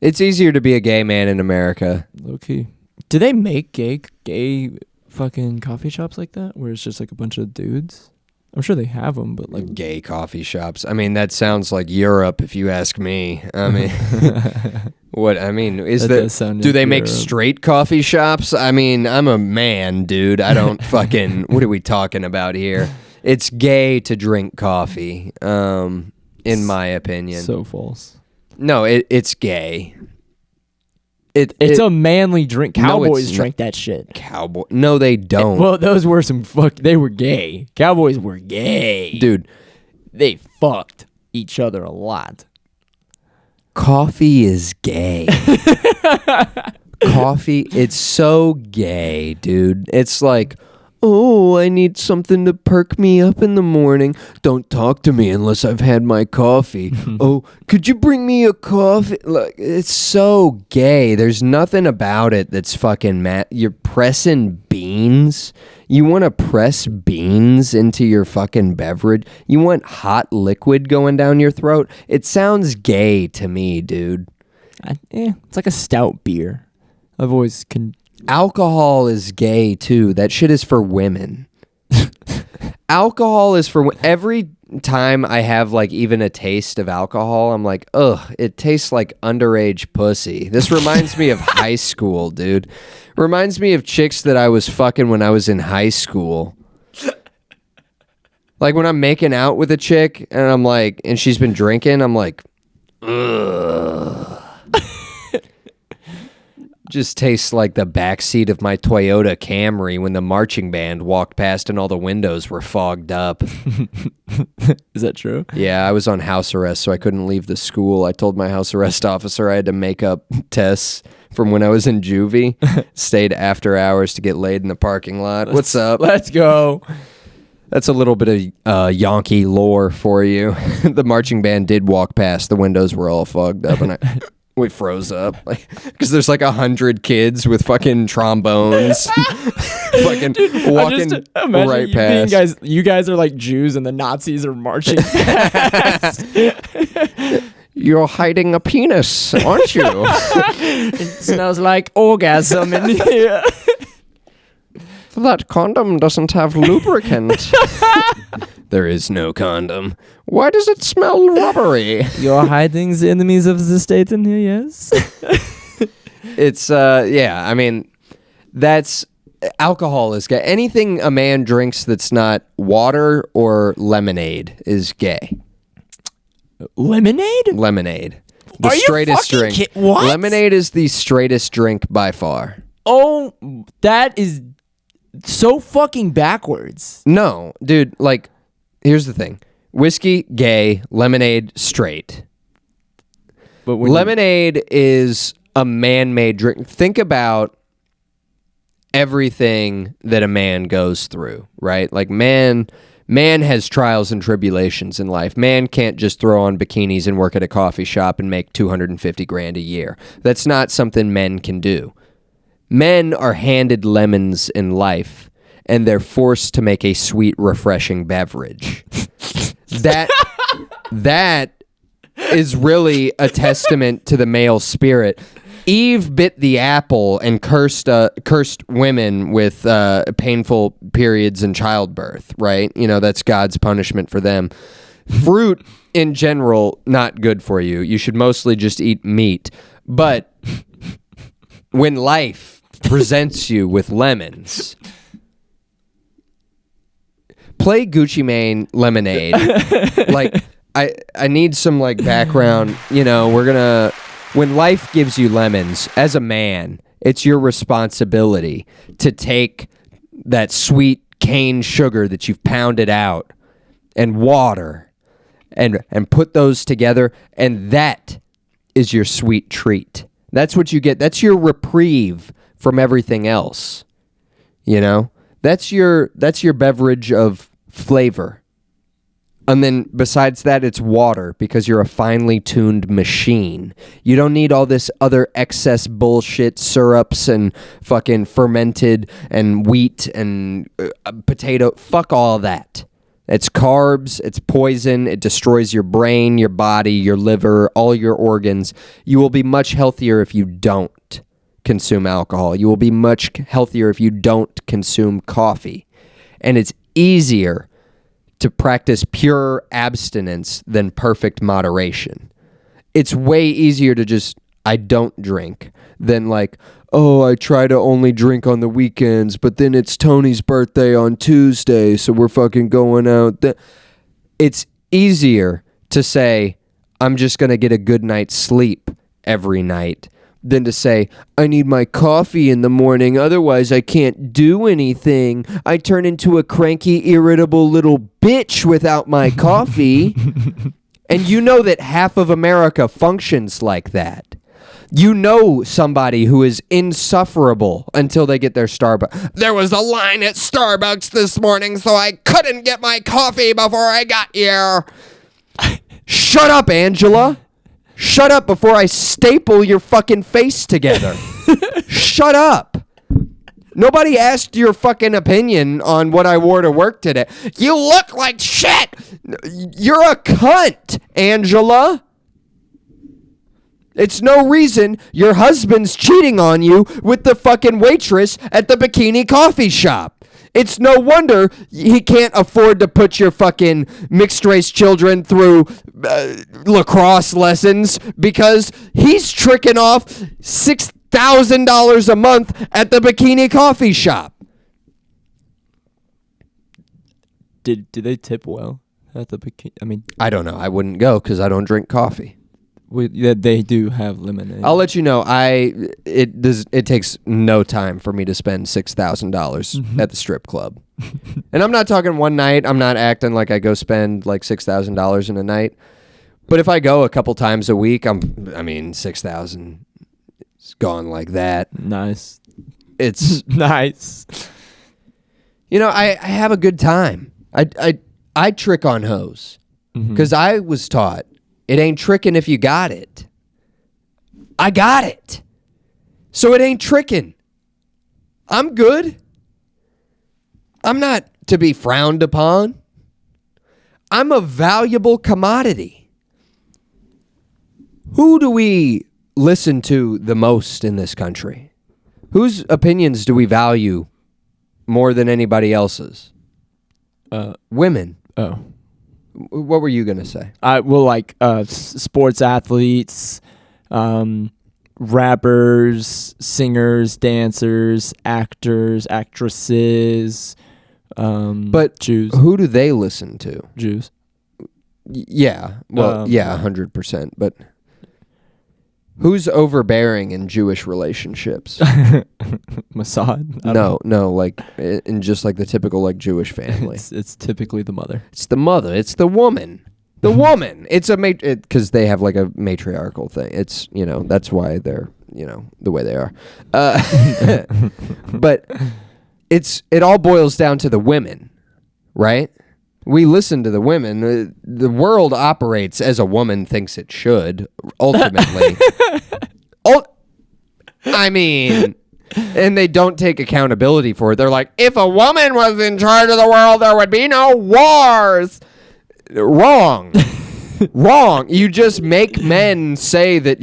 it's easier to be a gay man in America. Low key. Do they make gay fucking coffee shops like that where it's just like a bunch of dudes? I'm sure they have them, but like Gay coffee shops. I mean, that sounds like Europe, if you ask me. I mean, what? I mean, That does sound do they like make Europe. straight coffee shops? I mean, I'm a man, dude. I don't fucking. What are we talking about here? It's gay to drink coffee, in my opinion. so false. No, it's gay. It's a manly drink. No, it's Cowboys not. drink that shit. Cowboy. No, they don't. Well, those were some they were gay. Cowboys were gay. Dude, They fucked each other a lot. Coffee is gay. Coffee, it's so gay, dude. It's like, oh, I need something to perk me up in the morning. Don't talk to me unless I've had my coffee. Oh, could you bring me a coffee? Look, it's so gay. There's nothing about it that's fucking You're pressing beans. You want to press beans into your fucking beverage? You want hot liquid going down your throat? It sounds gay to me, dude. It's like a stout beer. I've always Alcohol is gay too. That shit is for women. Alcohol is for every time I have like even a taste of alcohol, I'm like, ugh, it tastes like underage pussy. This reminds me of high school, dude. Reminds me of chicks that I was fucking when I was in high school. Like when I'm making out with a chick and I'm like, and she's been drinking, I'm like, ugh. Just tastes like the backseat of my Toyota Camry when the marching band walked past and all the windows were fogged up. Is that true? Yeah, I was on house arrest, so I couldn't leave the school. I told my house arrest officer I had to make up tests from when I was in juvie. Stayed after hours to get laid in the parking lot. What's up? Let's go. That's a little bit of Yonke lore for you. The marching band did walk past. The windows were all fogged up, and we froze up, like, because there's like 100 kids with fucking trombones, fucking walking right past. You guys are like Jews, and the Nazis are marching past. You're hiding a penis, aren't you? It smells like orgasm in here. That condom doesn't have lubricant. There is no condom. Why does it smell rubbery? You're hiding the enemies of the state in here, yes? It's, yeah, I mean, that's, alcohol is gay. Anything a man drinks that's not water or lemonade is gay. Lemonade? Lemonade. The Are you straightest fucking drink. what? Lemonade is the straightest drink by far. Oh, that is so fucking backwards. No, dude, like, here's the thing. Whiskey, gay. Lemonade, straight. But Lemonade is a man-made drink. Think about everything that a man goes through, right? Like, man has trials and tribulations in life. Man can't just throw on bikinis and work at a coffee shop and make $250,000 a year. That's not something men can do. Men are handed lemons in life, and they're forced to make a sweet, refreshing beverage. That is really a testament to the male spirit. Eve bit the apple and cursed women with painful periods and childbirth, right? You know, that's God's punishment for them. Fruit, in general, not good for you. You should mostly just eat meat. But when life presents you with lemons, play Gucci Mane Lemonade. Like, I need some, like, background. You know, when life gives you lemons, as a man, it's your responsibility to take that sweet cane sugar that you've pounded out and water and put those together, and that is your sweet treat. That's what you get. That's your reprieve from everything else. You know? That's your beverage of flavor. And then besides that, it's water, because you're a finely tuned machine. You don't need all this other excess bullshit, syrups and fucking fermented and wheat and potato. Fuck all that. It's carbs, it's poison, it destroys your brain, your body, your liver, all your organs. You will be much healthier if you don't consume alcohol. You will be much healthier if you don't consume coffee. And it's easier to practice pure abstinence than perfect moderation. It's way easier to just, I don't drink, than like, oh, I try to only drink on the weekends, but then it's Tony's birthday on Tuesday, so we're fucking going out. It's easier to say, I'm just going to get a good night's sleep every night, than to say, I need my coffee in the morning, otherwise I can't do anything. I turn into a cranky, irritable little bitch without my coffee. And you know that half of America functions like that. You know somebody who is insufferable until they get their Starbucks. There was a line at Starbucks this morning, so I couldn't get my coffee before I got here. Shut up, Angela. Shut up before I staple your fucking face together. Shut up. Nobody asked your fucking opinion on what I wore to work today. You look like shit. You're a cunt, Angela. It's no reason your husband's cheating on you with the fucking waitress at the bikini coffee shop. It's no wonder he can't afford to put your fucking mixed race children through lacrosse lessons because he's tricking off $6,000 a month at the bikini coffee shop. Did they tip well at the bikini? I mean, I don't know. I wouldn't go because I don't drink coffee. they do have lemonade. I'll let you know. It takes no time for me to spend $6,000 at the strip club, and I'm not talking one night. I'm not acting like I go spend like $6,000 in a night. But if I go a couple times a week, $6,000 is gone like that. Nice. It's nice. You know, I have a good time. I trick on hoes because I was taught it ain't tricking if you got it. I got it. So it ain't tricking. I'm good. I'm not to be frowned upon. I'm a valuable commodity. Who do we listen to the most in this country? Whose opinions do we value more than anybody else's? Women. Oh. What were you going to say? Sports athletes, rappers, singers, dancers, actors, actresses, But Jews. Who do they listen to? Jews. Yeah. Well, 100%. But who's overbearing in Jewish relationships? Mossad? No, like in just like the typical like Jewish family. It's typically the mother. It's the mother. It's the woman. The woman. It's a because they have like a matriarchal thing. It's that's why they're the way they are. But it all boils down to the women, right? We listen to the women. The world operates as a woman thinks it should, ultimately. And they don't take accountability for it. They're like, if a woman was in charge of the world, there would be no wars. Wrong. Wrong. You just make men say that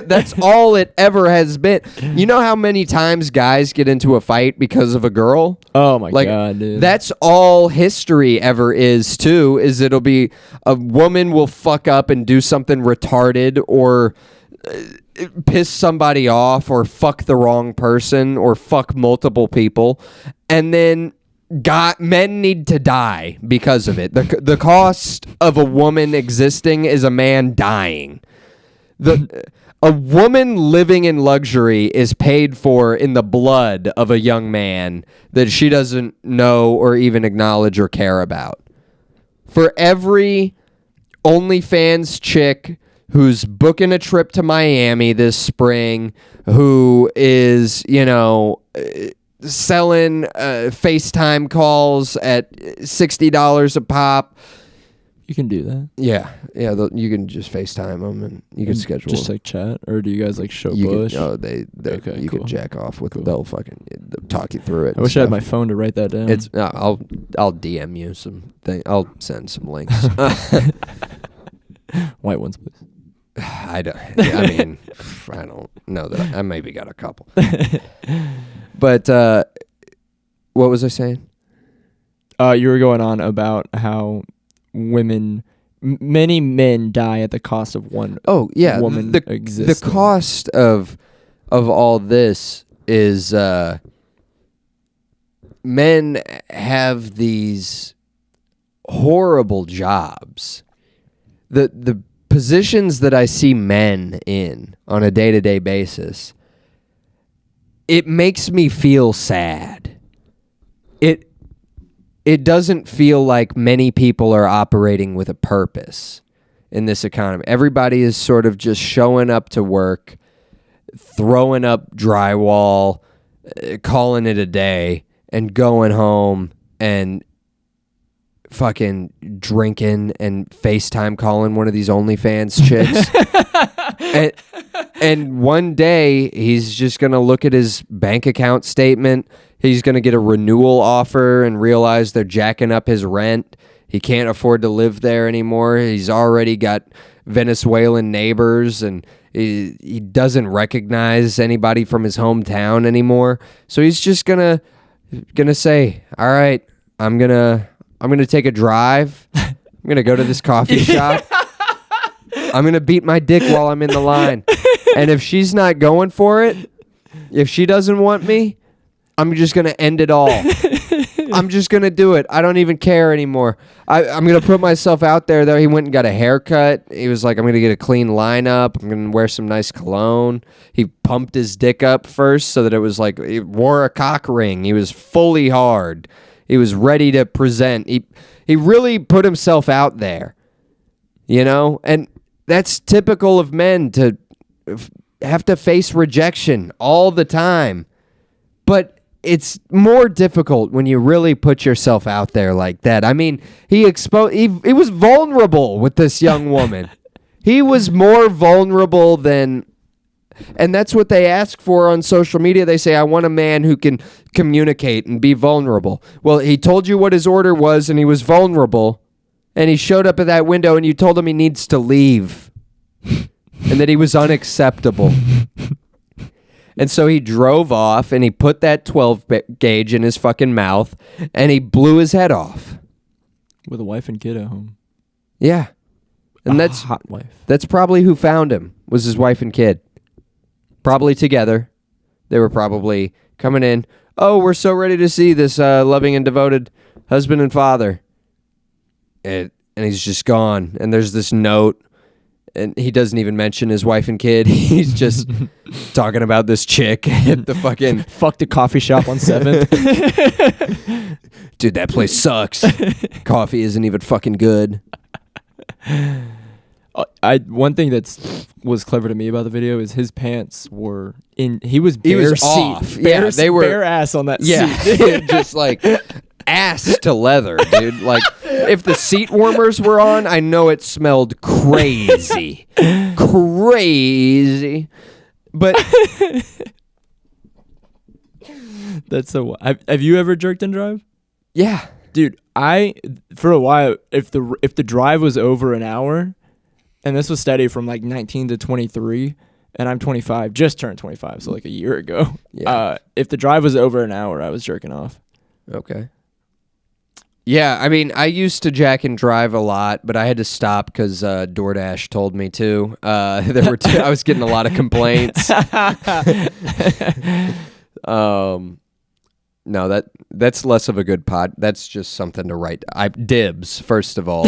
that's all it ever has been. You know how many times guys get into a fight because of a girl? Oh my God, dude. That's all history ever is too, is it'll be a woman will fuck up and do something retarded or piss somebody off or fuck the wrong person or fuck multiple people, and then men need to die because of it. The cost of a woman existing is a man dying. A woman living in luxury is paid for in the blood of a young man that she doesn't know or even acknowledge or care about. For every OnlyFans chick who's booking a trip to Miami this spring, who is, selling FaceTime calls at $60 a pop. You can do that. Yeah. You can just FaceTime them and you can schedule just them. like chat, or do you guys like show You bush? can, you cool. can jack off with. Cool. They'll fucking talk you through it. I wish I had my phone to write that down. It's I'll DM you some thing. I'll send some links. White ones, please. I don't know that I maybe got a couple. But what was I saying? You were going on about how many men die at the cost of one. Oh yeah, woman existing. The cost of all this is men have these horrible jobs. The positions that I see men in on a day-to-day basis, it makes me feel sad. It doesn't feel like many people are operating with a purpose. in this economy. Everybody is sort of just showing up to work, throwing up drywall, calling it a day, and going home and fucking drinking and FaceTime calling one of these OnlyFans chicks. and one day he's just going to look at his bank account statement. He's going to get a renewal offer and realize they're jacking up his rent. He can't afford to live there anymore. He's already got Venezuelan neighbors, and he doesn't recognize anybody from his hometown anymore. So he's just gonna say, all right, I'm gonna take a drive. I'm gonna go to this coffee shop. I'm gonna beat my dick while I'm in the line. And if she's not going for it, if she doesn't want me, I'm just gonna end it all. I'm just gonna do it. I don't even care anymore. I'm gonna put myself out there. Though he went and got a haircut. He was like, I'm gonna get a clean lineup. I'm gonna wear some nice cologne. He pumped his dick up first so that it was like he wore a cock ring. He was fully hard. He was ready to present. He really put himself out there, you know. And that's typical of men to have to face rejection all the time, but it's more difficult when you really put yourself out there like that. I mean, he was vulnerable with this young woman. He was more vulnerable than, and that's what they ask for on social media. They say, I want a man who can communicate and be vulnerable. Well, he told you what his order was, and he was vulnerable, and he showed up at that window, and you told him he needs to leave, and that he was unacceptable. And so he drove off, and he put that 12 gauge in his fucking mouth, and he blew his head off. With a wife and kid at home. Yeah. And A hot wife. That's probably who found him, was his wife and kid. Probably together. They were probably coming in. Oh, we're so ready to see this loving and devoted husband and father. And he's just gone. And there's this note. And he doesn't even mention his wife and kid. He's just talking about this chick at the fucking... Fuck the coffee shop on 7th. Dude, that place sucks. Coffee isn't even fucking good. One thing was clever to me about the video is his pants were in... He was off. They were bare ass on that seat. Just like... ass to leather, dude. Like, if the seat warmers were on, I know it smelled crazy. Crazy. But that's so... Have you ever jerked and drive? Yeah. Dude, for a while, if the drive was over an hour, and this was steady from like 19 to 23, and I'm 25, just turned 25, so like a year ago. Yeah. If the drive was over an hour, I was jerking off. Okay. Yeah, I mean, I used to jack and drive a lot, but I had to stop because DoorDash told me to. I was getting a lot of complaints. No, that's less of a good pod. That's just something to write. Dibs, first of all,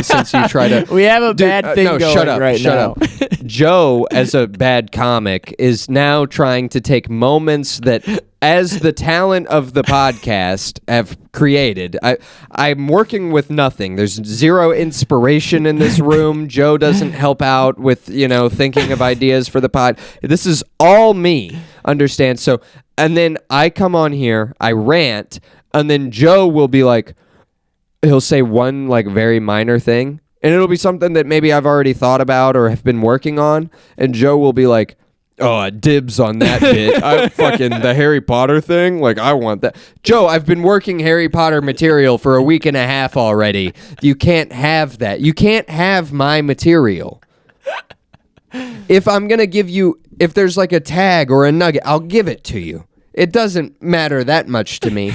since you try to. We have a bad thing no, going shut up, right shut now. up. Joe, as a bad comic, is now trying to take moments that, as the talent of the podcast, have created. I'm working with nothing. There's zero inspiration in this room. Joe doesn't help out with, thinking of ideas for the pod. This is all me, understand? So, and then I come on here, I rant, and then Joe will be like, he'll say one like very minor thing, and it'll be something that maybe I've already thought about or have been working on, and Joe will be like, oh, dibs on that bit. The Harry Potter thing, like, I want that. Joe, I've been working Harry Potter material for a week and a half already. You can't have that. You can't have my material. If I'm going to give you, if there's like a tag or a nugget, I'll give it to you. It doesn't matter that much to me,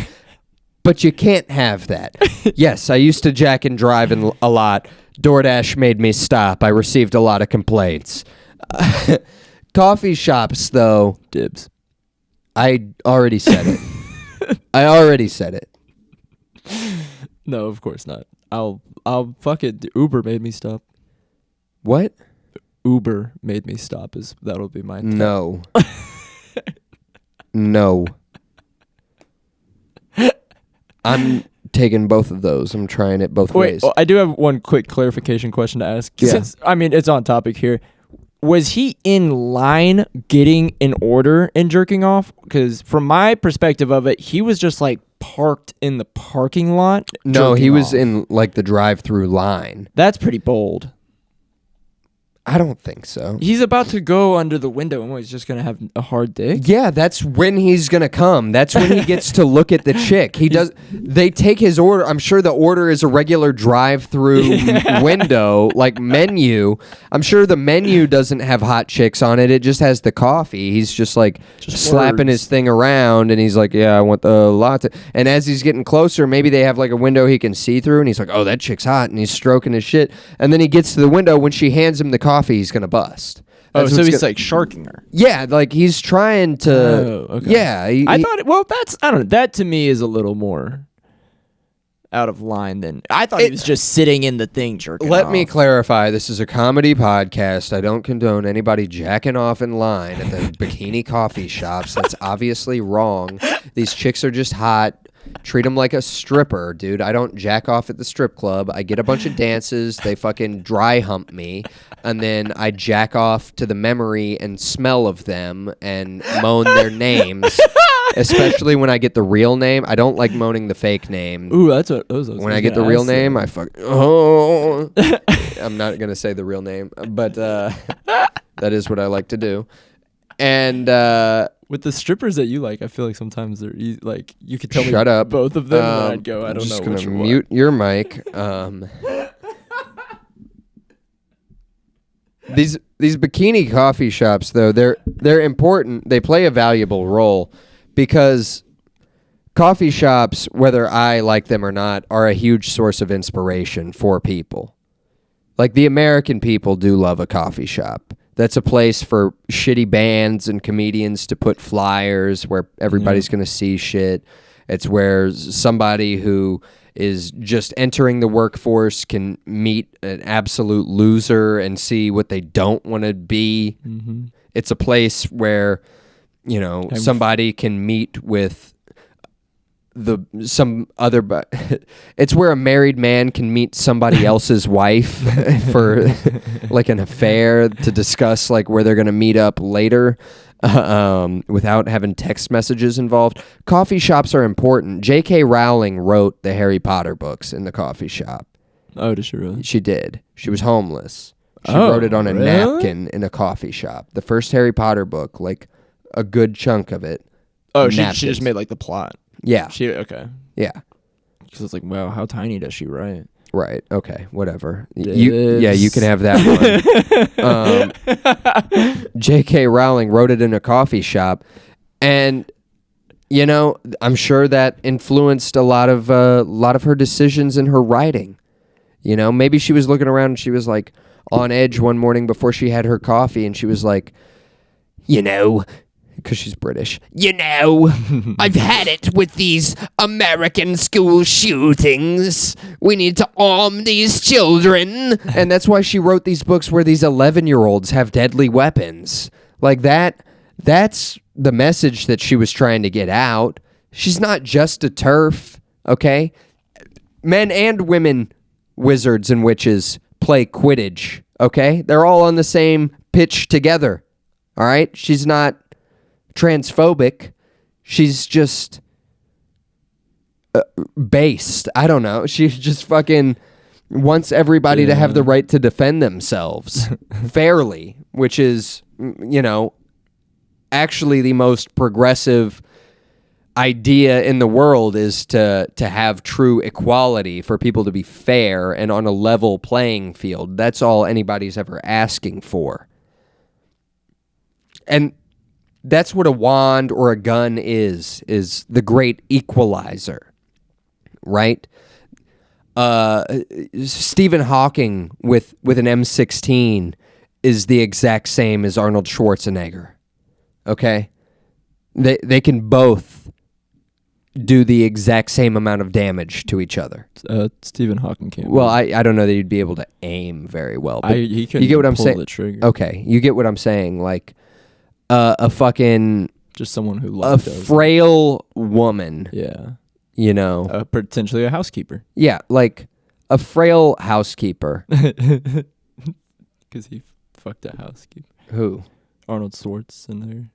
but you can't have that. Yes, I used to jack and drive a lot. DoorDash made me stop. I received a lot of complaints. Coffee shops, though. Dibs. I already said it. No, of course not. I'll fuck it. Uber made me stop. What? Uber made me stop. That'll be my No. No. I'm taking both of those. I'm trying it both ways. I do have one quick clarification question to ask. Yeah. Since, I mean, it's on topic here. Was he in line getting an order and jerking off? Because from my perspective of it, he was just like parked in the parking lot. No, he jerking was off. in like the drive-through line. That's pretty bold. I don't think so. He's about to go under the window and he's just going to have a hard dick? Yeah, that's when he's gonna come. That's when he gets to look at the chick. He does. They take his order. I'm sure the order is a regular drive-through window, like menu. I'm sure the menu doesn't have hot chicks on it. It just has the coffee. He's just like slapping his thing around, and he's like, "Yeah, I want the latte." And as he's getting closer, maybe they have like a window he can see through, and he's like, "Oh, that chick's hot," and he's stroking his shit. And then he gets to the window. When she hands him the coffee, he's gonna bust. Oh, That's so what's he's gonna- like sharking her. Yeah, like he's trying to. Oh, okay. Yeah, I thought, I don't know. That to me is a little more out of line than I thought. He was just sitting in the thing jerking Let off. me clarify. This is a comedy podcast. I don't condone anybody jacking off in line at the bikini coffee shops. That's obviously wrong. These chicks are just hot. Treat them like a stripper, dude. I don't jack off at the strip club. I get a bunch of dances. They fucking dry hump me. And then I jack off to the memory and smell of them and moan their names. Especially when I get the real name. I don't like moaning the fake name. Ooh, that's what those. When I get the real name, I fuck. Oh, I'm not gonna say the real name, but that is what I like to do. And with the strippers that you like, I feel like sometimes they're like you could tell shut me up. both of them, and I'd go, I I'm don't just know gonna which one. mute your mic. These bikini coffee shops, though, they're important. They play a valuable role because coffee shops, whether I like them or not, are a huge source of inspiration for people. Like the American people do love a coffee shop. That's a place for shitty bands and comedians to put flyers where everybody's going to see shit. It's where somebody who is just entering the workforce can meet an absolute loser and see what they don't want to be. Mm-hmm. It's a place where, you know, somebody can meet with it's where a married man can meet somebody else's wife for like an affair to discuss like where they're going to meet up later without having text messages involved. Coffee shops are important. J.K. Rowling wrote the Harry Potter books in the coffee shop. Oh, did she really? She did. She was homeless. She Oh, wrote it on a really? napkin in a coffee shop. The first Harry Potter book, like a good chunk of it. Oh, she napkins. just made like the plot. Yeah. Okay. Yeah. Because it's like, wow, how tiny does she write? Right. Okay. Whatever. Dibs. You can have that one. J.K. Rowling wrote it in a coffee shop, and you know, I'm sure that influenced a lot of her decisions in her writing. You know, maybe she was looking around and she was like on edge one morning before she had her coffee, and she was like, you know. Because she's British. You know, I've had it with these American school shootings. We need to arm these children. And that's why she wrote these books where these 11-year-olds have deadly weapons. Like that's the message that she was trying to get out. She's not just a TERF, okay? Men and women, wizards and witches, play Quidditch, okay? They're all on the same pitch together, all right? She's not transphobic. She's just based. I don't know. She just fucking wants everybody to have the right to defend themselves fairly, which is, you know, actually the most progressive idea in the world, is to have true equality, for people to be fair and on a level playing field. That's all anybody's ever asking for. And that's what a wand or a gun is the great equalizer, right? Stephen Hawking with an M16 is the exact same as Arnold Schwarzenegger, okay? They can both do the exact same amount of damage to each other. Stephen Hawking can't. Well, I don't know that you'd be able to aim very well. But he couldn't you get what I'm pull saying? the trigger. Okay, you get what I'm saying. Like a fucking Just someone who a loved those. frail woman, Yeah. you know. Potentially a housekeeper. Yeah, like a frail housekeeper. Because he fucked a housekeeper. Who? Arnold Schwarzenegger.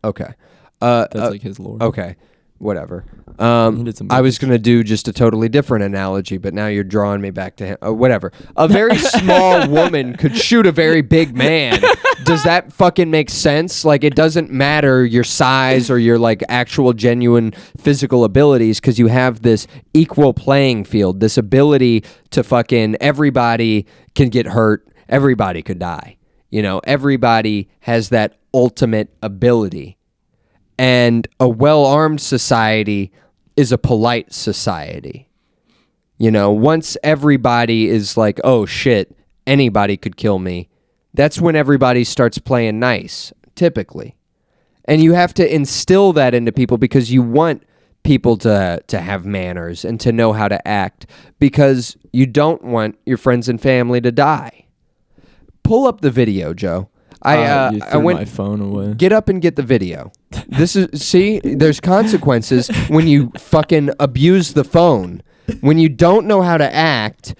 Okay. That's like his lore. Okay. Whatever. did some I was movies. going to do just a totally different analogy, but now you're drawing me back to him. Whatever. A very small woman could shoot a very big man. Does that fucking make sense? Like, it doesn't matter your size or your, like, actual genuine physical abilities because you have this equal playing field, this ability to fucking everybody can get hurt, everybody could die. You know, everybody has that ultimate ability. And a well-armed society is a polite society. You know, once everybody is like, oh shit, anybody could kill me, that's when everybody starts playing nice, typically. And you have to instill that into people because you want people to have manners and to know how to act because you don't want your friends and family to die. Pull up the video, Joe. You I threw went. my phone away. Get up and get the video. This is there's consequences when you fucking abuse the phone. When you don't know how to act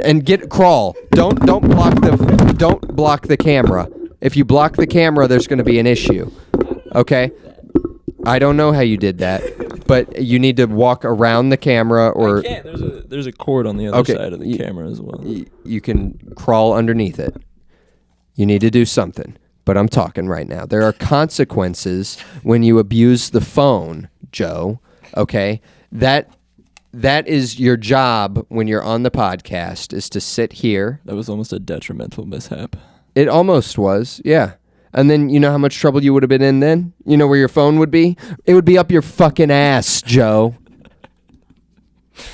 and crawl. Don't block the camera. If you block the camera, there's going to be an issue. Okay? I don't know how you did that, but you need to walk around the camera or I can't. There's a cord on the other side of the camera as well. you can crawl underneath it. You need to do something, but I'm talking right now. There are consequences when you abuse the phone, Joe, okay? That is your job when you're on the podcast, is to sit here. That was almost a detrimental mishap. It almost was, yeah. And then you know how much trouble you would have been in then? You know where your phone would be? It would be up your fucking ass, Joe.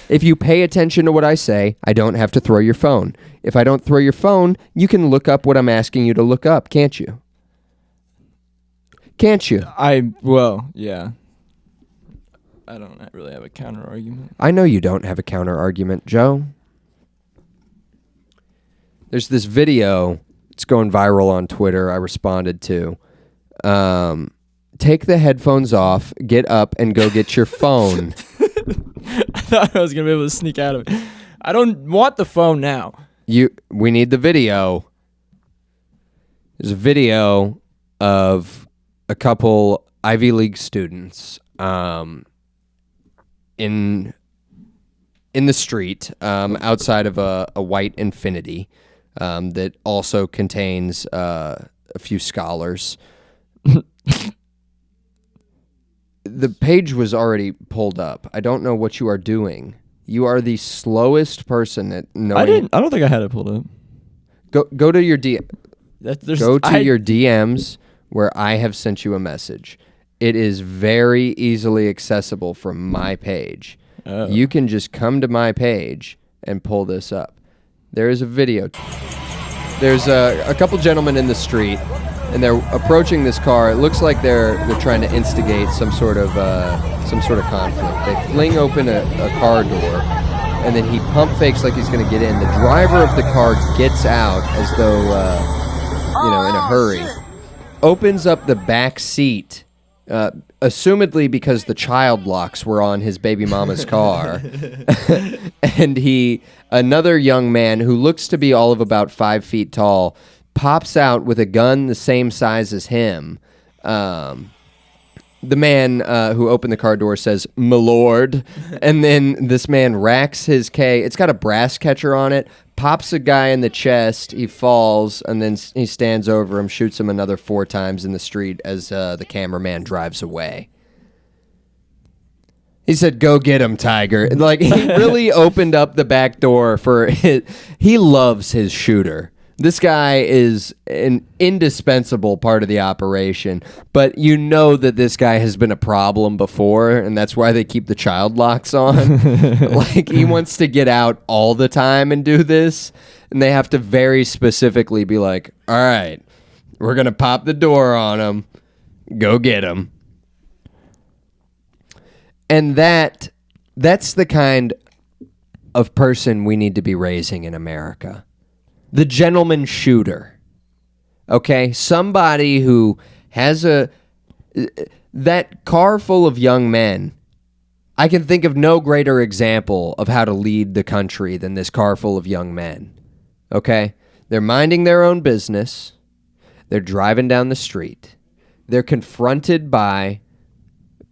If you pay attention to what I say, I don't have to throw your phone. If I don't throw your phone, you can look up what I'm asking you to look up, can't you? Can't you? Yeah. I don't really have a counter argument. I know you don't have a counter argument, Joe. There's this video, it's going viral on Twitter, I responded to. Take the headphones off, get up, and go get your phone. I thought I was going to be able to sneak out of it. I don't want the phone now. We need the video. There's a video of a couple Ivy League students in the street outside of a white Infinity that also contains a few scholars. The page was already pulled up. I don't know what you are doing. You are the slowest person at knowing. I don't think I had it pulled up. Go to your your DMs where I have sent you a message. It is very easily accessible from my page. Oh. You can just come to my page and pull this up. There is a video. There's a couple gentlemen in the street, and they're approaching this car. It looks like they're trying to instigate some sort of conflict. They fling open a car door, and then he pump fakes like he's going to get in. The driver of the car gets out as though in a hurry. Opens up the back seat, assumedly because the child locks were on his baby mama's car. And another young man who looks to be all of about 5 feet tall, pops out with a gun the same size as him. The man who opened the car door says, "My lord," and then this man racks his K. It's got a brass catcher on it, pops a guy in the chest, he falls, and then he stands over him, shoots him another 4 times in the street as the cameraman drives away. He said, "Go get him, Tiger." Like, he really opened up the back door for it. He loves his shooter. This guy is an indispensable part of the operation, but you know that this guy has been a problem before, and that's why they keep the child locks on. Like, he wants to get out all the time and do this, and they have to very specifically be like, "All right, we're going to pop the door on him. Go get him." And that's the kind of person we need to be raising in America. The gentleman shooter. Okay? Somebody who has that car full of young men. I can think of no greater example of how to lead the country than this car full of young men. Okay? They're minding their own business. They're driving down the street. They're confronted by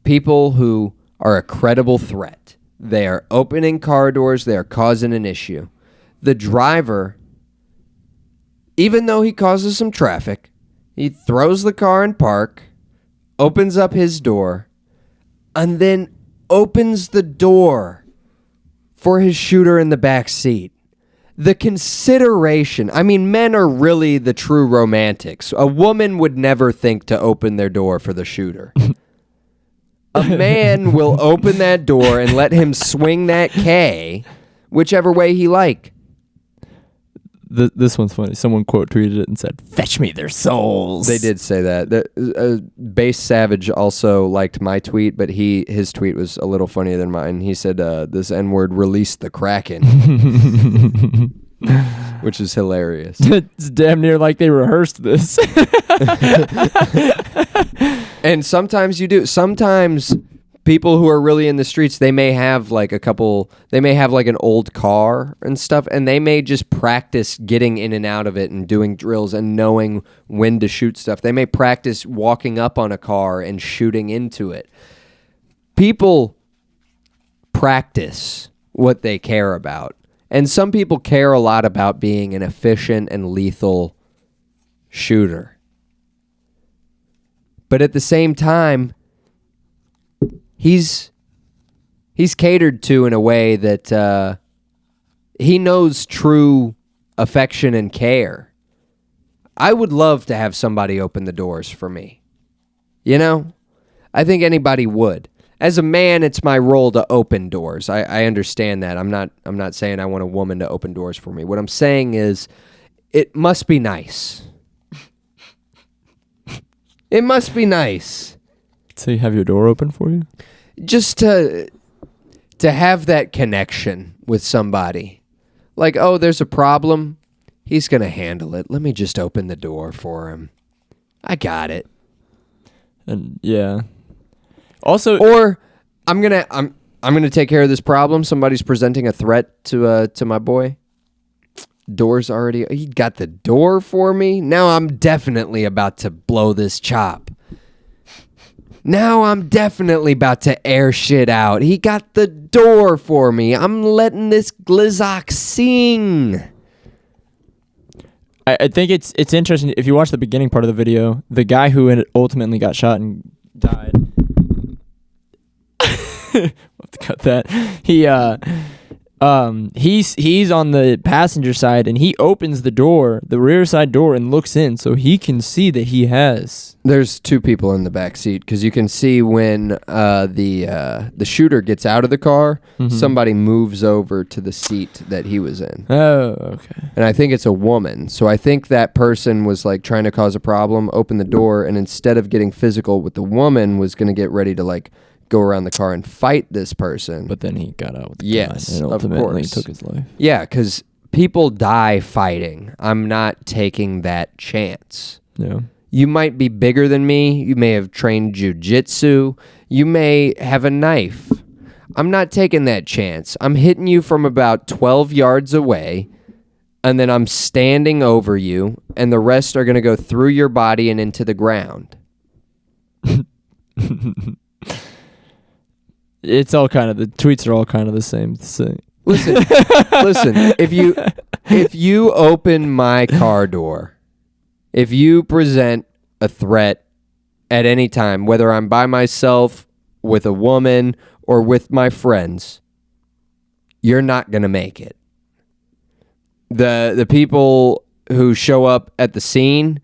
people who are a credible threat. They are opening car doors. They are causing an issue. The driver, even though he causes some traffic, he throws the car in park, opens up his door, and then opens the door for his shooter in the back seat. The consideration. I mean, men are really the true romantics. A woman would never think to open their door for the shooter. A man will open that door and let him swing that K whichever way he like. This one's funny. Someone quote tweeted it and said, "Fetch me their souls." They did say that. Base Savage also liked my tweet, but his tweet was a little funnier than mine. He said, "This N-word released the Kraken," which is hilarious. It's damn near like they rehearsed this. And sometimes you do. Sometimes people who are really in the streets, they may have like an old car and stuff, and they may just practice getting in and out of it and doing drills and knowing when to shoot stuff. They may practice walking up on a car and shooting into it. People practice what they care about. And some people care a lot about being an efficient and lethal shooter. But at the same time, he's catered to in a way that he knows true affection and care. I would love to have somebody open the doors for me. You know? I think anybody would. As a man, it's my role to open doors. I understand that. I'm not saying I want a woman to open doors for me. What I'm saying is it must be nice. It must be nice. So you have your door open for you? Just to have that connection with somebody. Like, oh, there's a problem. He's going to handle it. Let me just open the door for him. I got it. And yeah. Also, or I'm going to take care of this problem. Somebody's presenting a threat to my boy. Door's already, he got the door for me. Now I'm definitely about to blow this chop. Now I'm definitely about to air shit out. He got the door for me. I'm letting this Glizzock sing. I think it's interesting. If you watch the beginning part of the video, the guy who ultimately got shot and died. We'll have to cut that. He's on the passenger side and he opens the door, the rear side door, and looks in so he can see that he has. There's two people in the back seat because you can see when the shooter gets out of the car, somebody moves over to the seat that he was in. Oh, okay. And I think it's a woman. So I think that person was like trying to cause a problem, open the door, and instead of getting physical with the woman, was going to get ready to like go around the car and fight this person. But then he got out with the yes, gun and ultimately took his life. Yeah, because people die fighting. I'm not taking that chance. Yeah. You might be bigger than me. You may have trained jujitsu. You may have a knife. I'm not taking that chance. I'm hitting you from about 12 yards away, and then I'm standing over you, and the rest are going to go through your body and into the ground. It's all kind of, the tweets are all kind of the same. Listen, if you open my car door, if you present a threat at any time, whether I'm by myself, with a woman, or with my friends, you're not going to make it. The people who show up at the scene,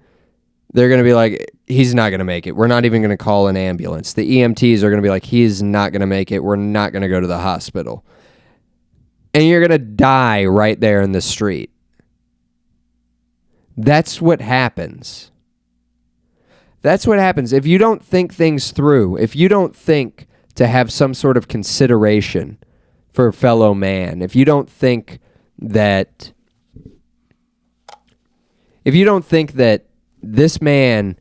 they're going to be like, he's not going to make it. We're not even going to call an ambulance. The EMTs are going to be like, he's not going to make it. We're not going to go to the hospital. And you're going to die right there in the street. That's what happens. That's what happens. If you don't think things through, if you don't think to have some sort of consideration for a fellow man, if you don't think that this man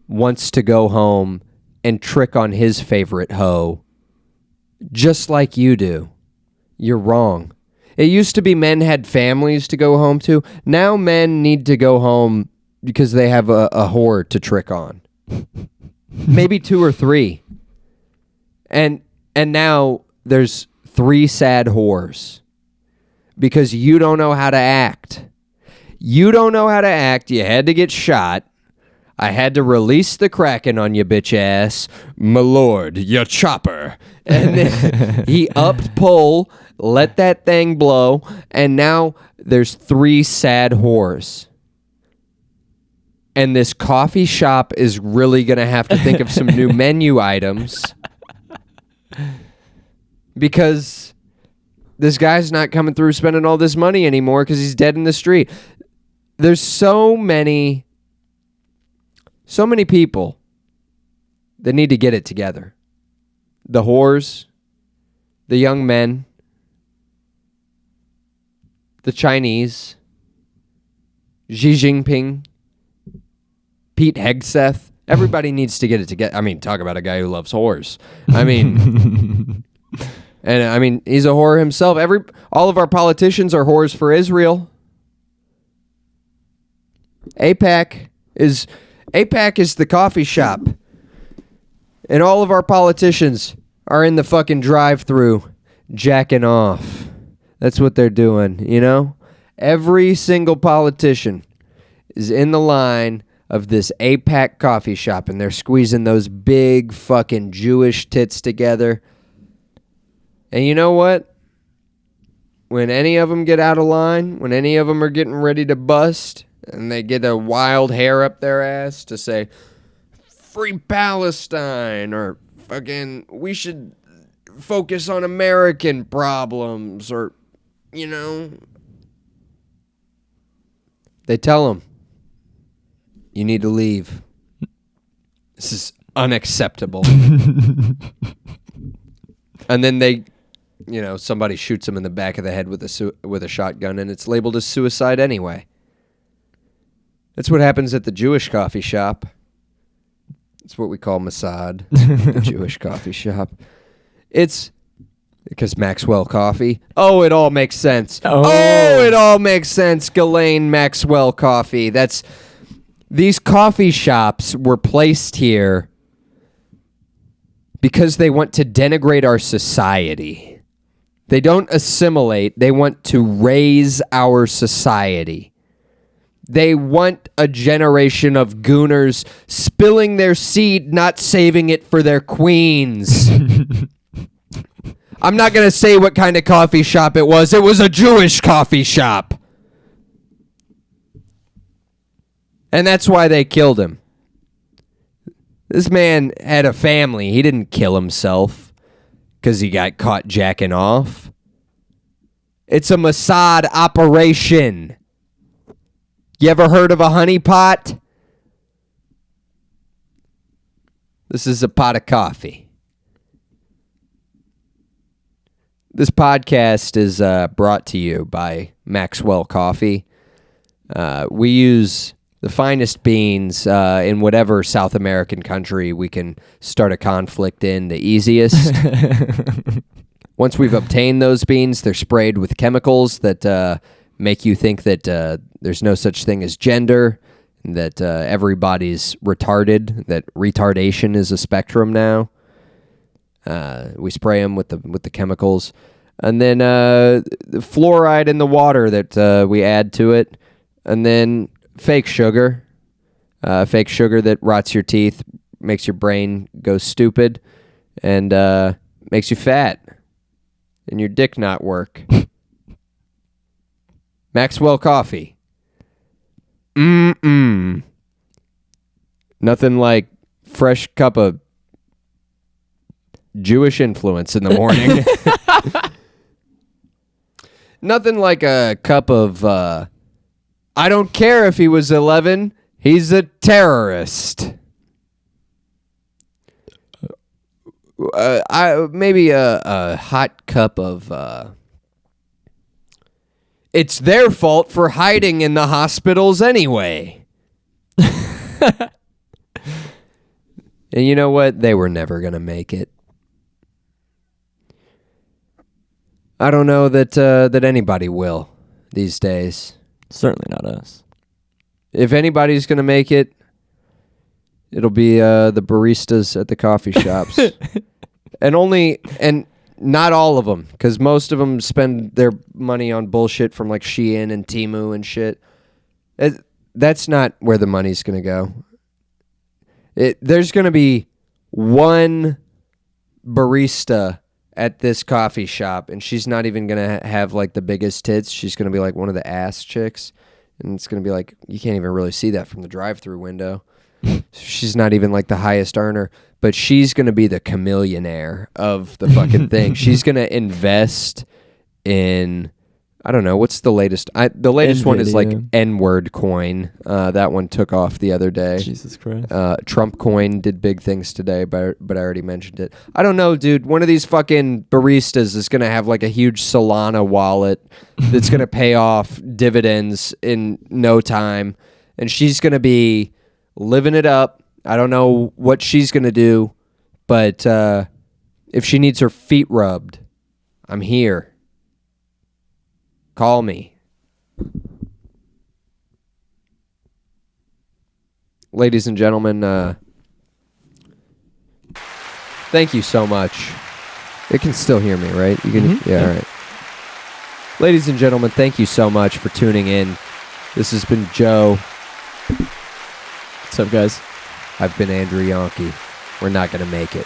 wants to go home and trick on his favorite hoe just like you do. You're wrong. It used to be men had families to go home to. Now men need to go home because they have a whore to trick on. Maybe 2 or 3. And now there's 3 sad whores. Because you don't know how to act. You don't know how to act. You had to get shot. I had to release the Kraken on you, bitch ass. My lord, you chopper. And then he upped pull, let that thing blow, and now there's 3 sad whores. And this coffee shop is really going to have to think of some new menu items. Because this guy's not coming through spending all this money anymore because he's dead in the street. There's so many people that need to get it together. The whores, the young men, the Chinese, Xi Jinping, Pete Hegseth. Everybody needs to get it together. I mean, talk about a guy who loves whores. I mean, and I mean, he's a whore himself. All of our politicians are whores for Israel. AIPAC is the coffee shop. And all of our politicians are in the fucking drive-thru jacking off. That's what they're doing, you know? Every single politician is in the line of this AIPAC coffee shop, and they're squeezing those big fucking Jewish tits together. And you know what? When any of them get out of line, when any of them are getting ready to bust, and they get a wild hair up their ass to say, "Free Palestine," or fucking, "We should focus on American problems," or, you know, they tell them, "You need to leave. This is unacceptable." And then they, you know, somebody shoots them in the back of the head with a shotgun, and it's labeled as suicide anyway. That's what happens at the Jewish coffee shop. It's what we call Mossad, the Jewish coffee shop. It's because Maxwell Coffee. Oh, it all makes sense. Oh, it all makes sense. Ghislaine Maxwell Coffee. These coffee shops were placed here because they want to denigrate our society. They don't assimilate. They want to raise our society. They want a generation of gooners spilling their seed, not saving it for their queens. I'm not going to say what kind of coffee shop it was. It was a Jewish coffee shop. And that's why they killed him. This man had a family. He didn't kill himself because he got caught jacking off. It's a Mossad operation. You ever heard of a honeypot? This is a pot of coffee. This podcast is brought to you by Maxwell Coffee. We use the finest beans in whatever South American country we can start a conflict in the easiest. Once we've obtained those beans, they're sprayed with chemicals that make you think that there's no such thing as gender, that everybody's retarded, that retardation is a spectrum now. We spray them with the chemicals. And then the fluoride in the water that we add to it. And then fake sugar that rots your teeth, makes your brain go stupid, and makes you fat, and your dick not work. Maxwell Coffee. Nothing like fresh cup of Jewish influence in the morning. Nothing like a cup of I don't care if he was 11, he's a terrorist. Maybe a hot cup of it's their fault for hiding in the hospitals anyway. And you know what? They were never going to make it. I don't know that anybody will these days. Certainly not us. If anybody's going to make it, it'll be the baristas at the coffee shops. And not all of them, because most of them spend their money on bullshit from like Shein and Temu and shit. That's not where the money's going to go. There's going to be one barista at this coffee shop, and she's not even going to have like the biggest tits. She's going to be like one of the ass chicks, and it's going to be like, you can't even really see that from the drive-through window. She's not even like the highest earner, but she's going to be the chameleonaire of the fucking thing. She's going to invest in, I don't know, what's the latest? The latest one is like N-word coin. That one took off the other day. Jesus Christ. Trump coin did big things today, but I already mentioned it. I don't know, dude. One of these fucking baristas is going to have like a huge Solana wallet that's going to pay off dividends in no time. And she's going to be living it up. I don't know what she's going to do, but if she needs her feet rubbed, I'm here. Call me. Ladies and gentlemen, thank you so much. It can still hear me, right? You can, yeah, all right. Ladies and gentlemen, thank you so much for tuning in. This has been Joe. What's up, guys? I've been Andrew Yonke. We're not going to make it.